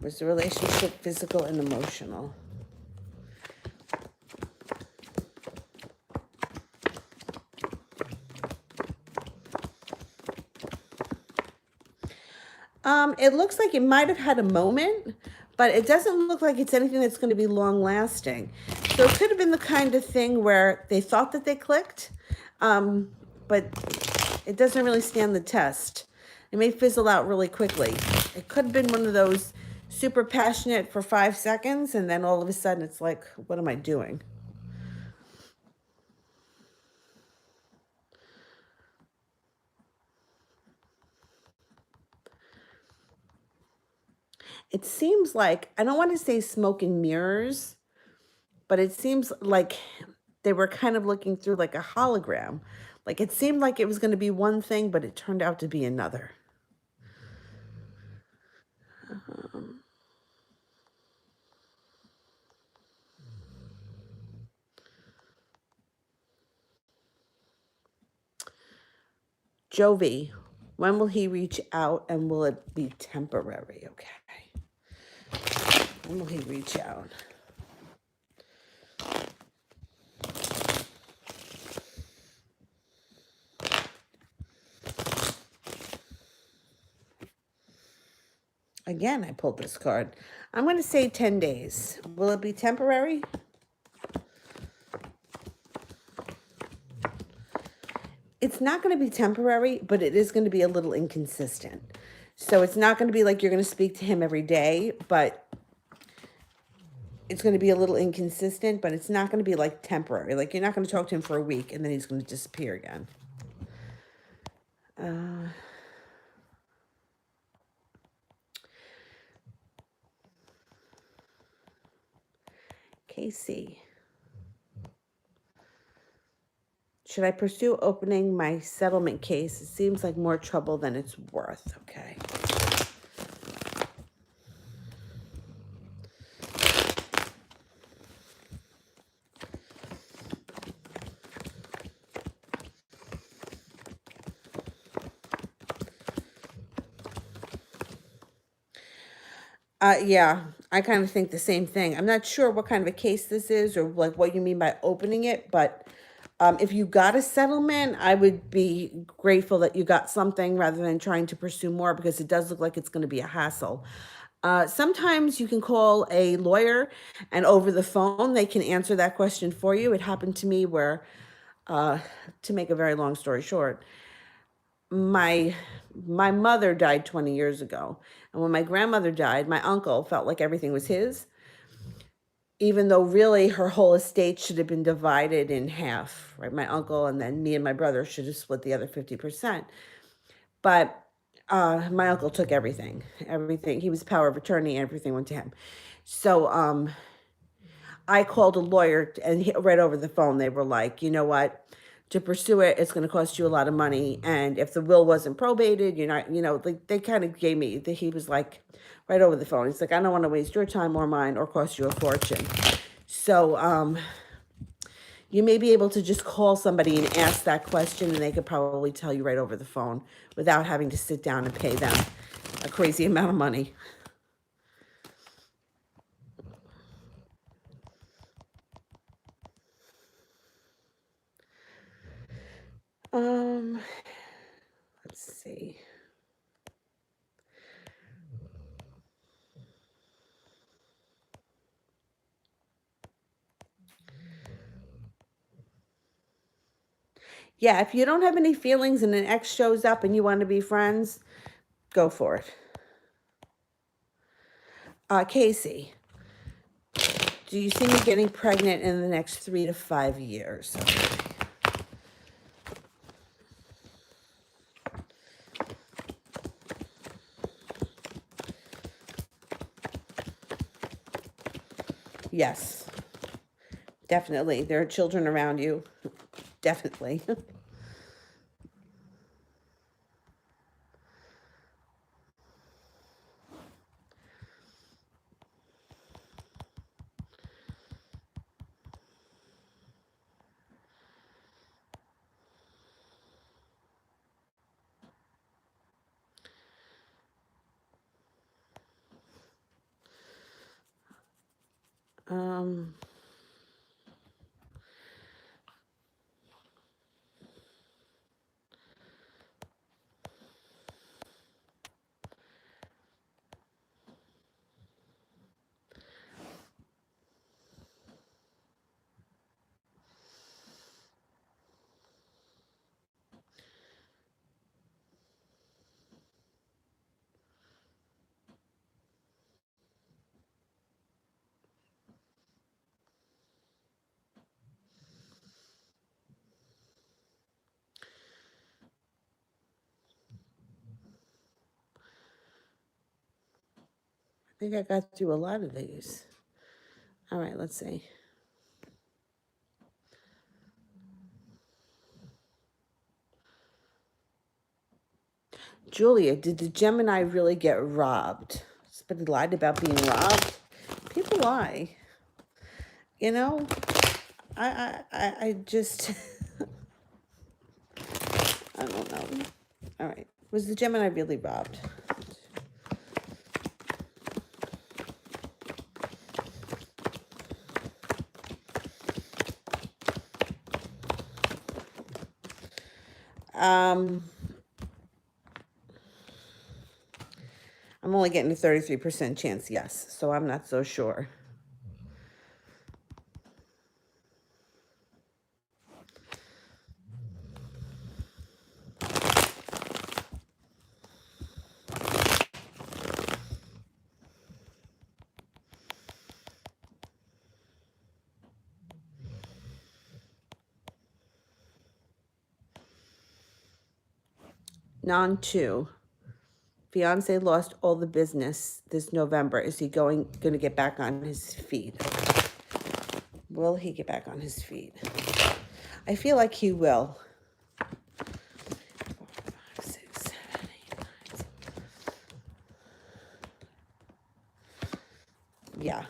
Was the relationship physical and emotional? It looks like it might have had a moment, but it doesn't look like it's anything that's going to be long lasting. So it could have been the kind of thing where they thought that they clicked, but it doesn't really stand the test. It may fizzle out really quickly. It could have been one of those super passionate for 5 seconds, and then all of a sudden it's like, what am I doing? It seems like, I don't want to say smoke and mirrors, but it seems like they were kind of looking through like a hologram. Like it seemed like it was going to be one thing, but it turned out to be another. Jovi, when will he reach out and will it be temporary? Okay. When will he reach out? Again, I pulled this card. I'm going to say 10 days. Will it be temporary? It's not going to be temporary, but it is going to be a little inconsistent. So it's not going to be like you're going to speak to him every day, but it's going to be a little inconsistent, but it's not going to be like temporary. Like you're not going to talk to him for a week and then he's going to disappear again. Casey. Should I pursue opening my settlement case? It seems like more trouble than it's worth. Okay. Yeah, I kind of think the same thing. I'm not sure what kind of a case this is or like what you mean by opening it, but if you got a settlement, I would be grateful that you got something rather than trying to pursue more because it does look like it's going to be a hassle. Sometimes you can call a lawyer and over the phone they can answer that question for you. It happened to me where, to make a very long story short, my my mother died 20 years ago. And when my grandmother died, my uncle felt like everything was his, even though really her whole estate should have been divided in half, right? My uncle and then me and my brother should have split the other 50%. But my uncle took everything, everything. He was power of attorney, everything went to him. So I called a lawyer and right over the phone, they were like, you know what? To pursue it, it's going to cost you a lot of money. And if the will wasn't probated, you're not, like they kind of gave me that he was like right over the phone. He's like, I don't want to waste your time or mine or cost you a fortune. So you may be able to just call somebody and ask that question and they could probably tell you right over the phone without having to sit down and pay them a crazy amount of money. Um, let's see. Yeah, if you don't have any feelings and an ex shows up and you want to be friends, go for it. Casey, do you see me getting pregnant in the next 3 to 5 years? Okay. Yes, definitely. There are children around you. Definitely. um, I think I got through a lot of these. All right, let's see. Julia, did the Gemini really get robbed? Somebody lied about being robbed? People lie. You know, I just, I don't know. All right. Was the Gemini really robbed? I'm only getting a 33% chance, yes. So I'm not so sure. Non-2. Fiance lost all the business this November. Is he going to get back on his feet? Will he get back on his feet? I feel like he will. 4, 5, 6, 7, 8, 9, 10. Yeah,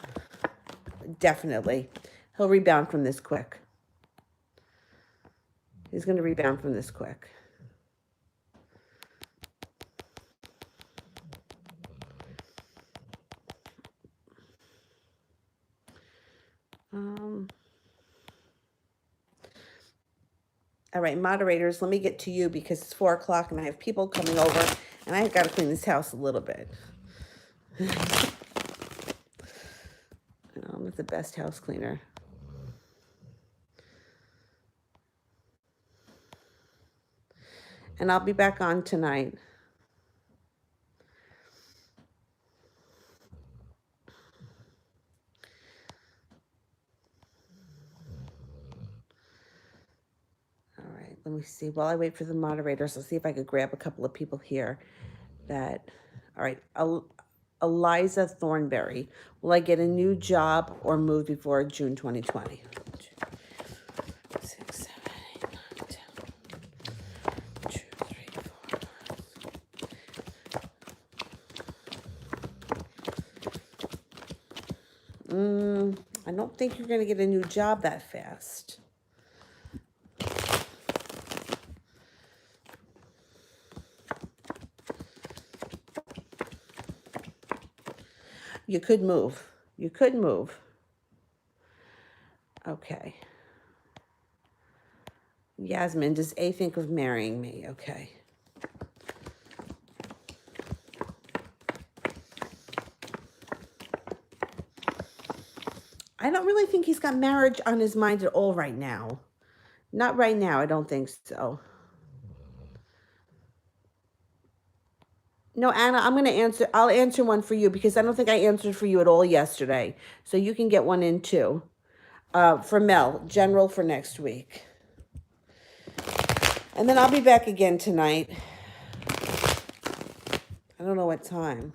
definitely. He'll rebound from this quick. He's going to rebound from this quick. All right, moderators, let me get to you because it's 4 o'clock and I have people coming over and I've got to clean this house a little bit. I'm not the best house cleaner. And I'll be back on tonight. Let me see. While I wait for the moderators, I'll see if I could grab a couple of people here that, all right, Eliza Thornberry. Will I get a new job or move before June 2020? 6, 7, 8, 9, 10. 2, 3, 4. I don't think you're going to get a new job that fast. You could move. You could move. Okay. Yasmin, does A think of marrying me? Okay. I don't really think he's got marriage on his mind at all right now. Not right now, I don't think so. No, Anna, I'm going to answer. I'll answer one for you because I don't think I answered for you at all yesterday. So you can get one in too. For Mel, general for next week. And then I'll be back again tonight. I don't know what time.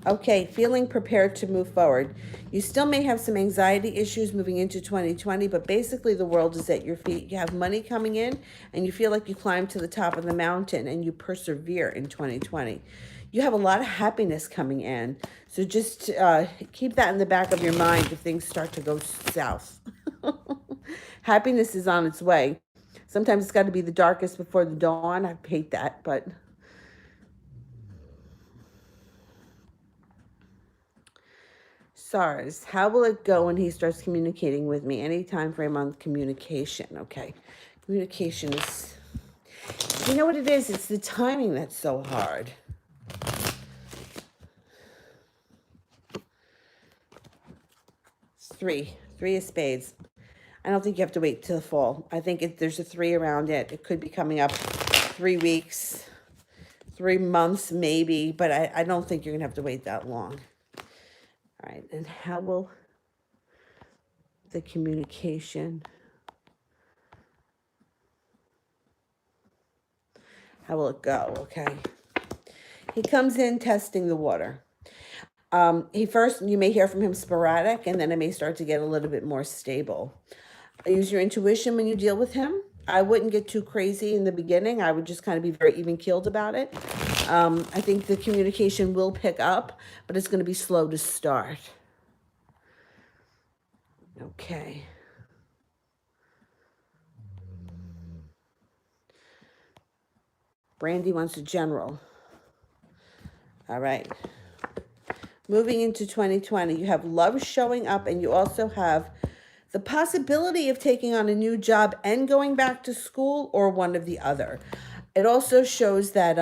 Okay, feeling prepared to move forward. You still may have some anxiety issues moving into 2020, but basically the world is at your feet. You have money coming in, and you feel like you climbed to the top of the mountain, and you persevere in 2020. You have a lot of happiness coming in, so just keep that in the back of your mind if things start to go south. Happiness is on its way. Sometimes it's got to be the darkest before the dawn. I hate that, but... SARS, how will it go when he starts communicating with me? Any time frame on communication, okay. Communication is, you know what it is? It's the timing that's so hard. It's 3 of spades. I don't think you have to wait till the fall. I think there's a 3 around it. It could be coming up 3 weeks, 3 months maybe, but I don't think you're going to have to wait that long. All right, and how will the communication, how will it go? Okay. He comes in testing the water. You may hear from him sporadic, and then it may start to get a little bit more stable. Use your intuition when you deal with him. I wouldn't get too crazy in the beginning. I would just kind of be very even-keeled about it. I think the communication will pick up, but it's going to be slow to start. Okay. Brandy wants a general. All right. Moving into 2020, you have love showing up, and you also have the possibility of taking on a new job and going back to school, or one of the other. It also shows that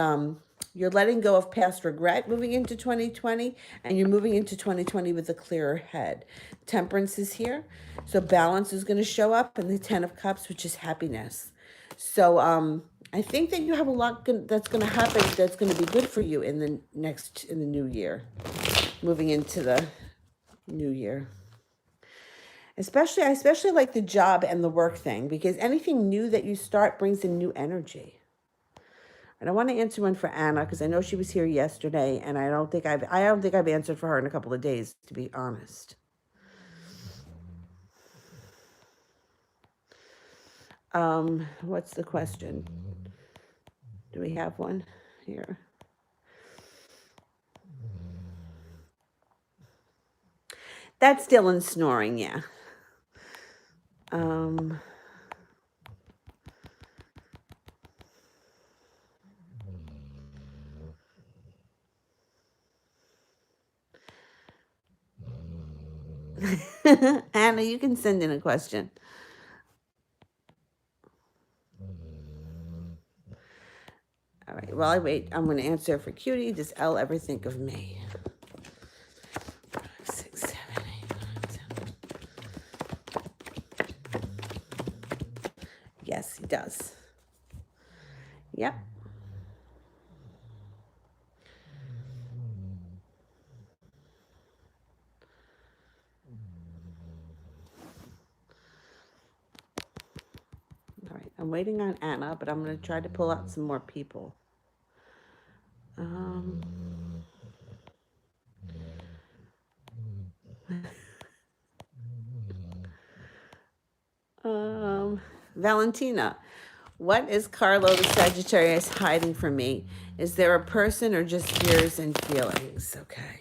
you're letting go of past regret moving into 2020, and you're moving into 2020 with a clearer head. Temperance is here, so balance is going to show up, and the 10 of Cups, which is happiness. So I think that you have a lot that's going to happen that's going to be good for you in the new year, moving into the new year. I especially like the job and the work thing, because anything new that you start brings in new energy. And I want to answer one for Anna because I know she was here yesterday, and I don't think I've answered for her in a couple of days, to be honest. What's the question? Do we have one here? That's Dylan snoring, yeah. Anna, you can send in a question. All right, while I wait, I'm going to answer for Cutie. Does L ever think of me? 5, 6, 7, 8, 9, 10. Yes, he does. Yep. All right, I'm waiting on Anna, but I'm going to try to pull out some more people. Valentina, what is Carlo the Sagittarius hiding from me? Is there a person or just fears and feelings? Okay.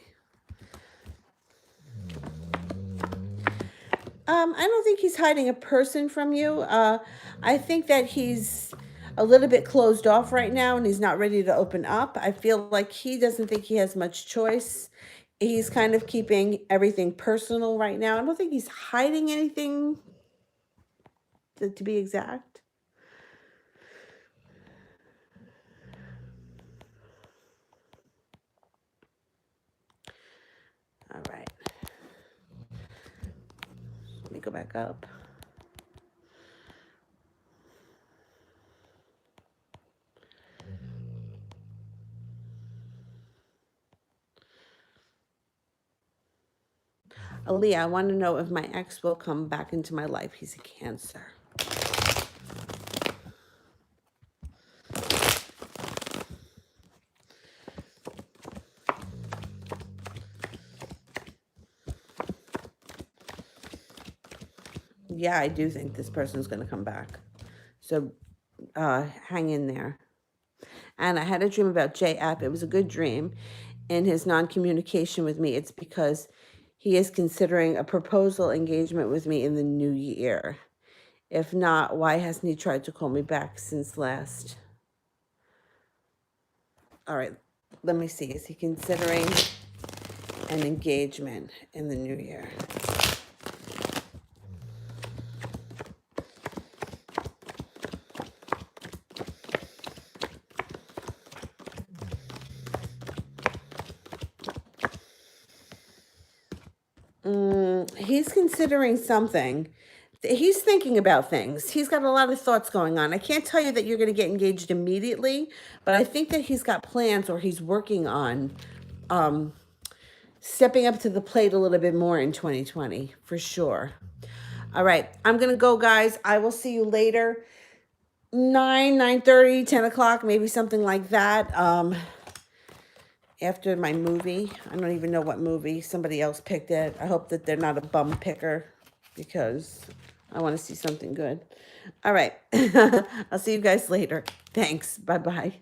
I don't think he's hiding a person from you. I think that he's a little bit closed off right now and he's not ready to open up. I feel like he doesn't think he has much choice. He's kind of keeping everything personal right now. I don't think he's hiding anything, to be exact. All right. Let me go back up. Aaliyah, I want to know if my ex will come back into my life. He's a Cancer. Yeah, I do think this person's going to come back. So hang in there. And I had a dream about Jay App. It was a good dream. In his non-communication with me, it's because he is considering a proposal engagement with me in the new year. If not, why hasn't he tried to call me back since last? All right, let me see. Is he considering an engagement in the new year? He's considering something. He's thinking about things. He's got a lot of thoughts going on. I can't tell you that you're going to get engaged immediately, but I think that he's got plans or he's working on stepping up to the plate a little bit more in 2020, for sure. All right, I'm going to go, guys. I will see you later. 9:30, 10 o'clock, maybe something like that. After my movie. I don't even know what movie. Somebody else picked it. I hope that they're not a bum picker because I want to see something good. All right. I'll see you guys later. Thanks. Bye-bye.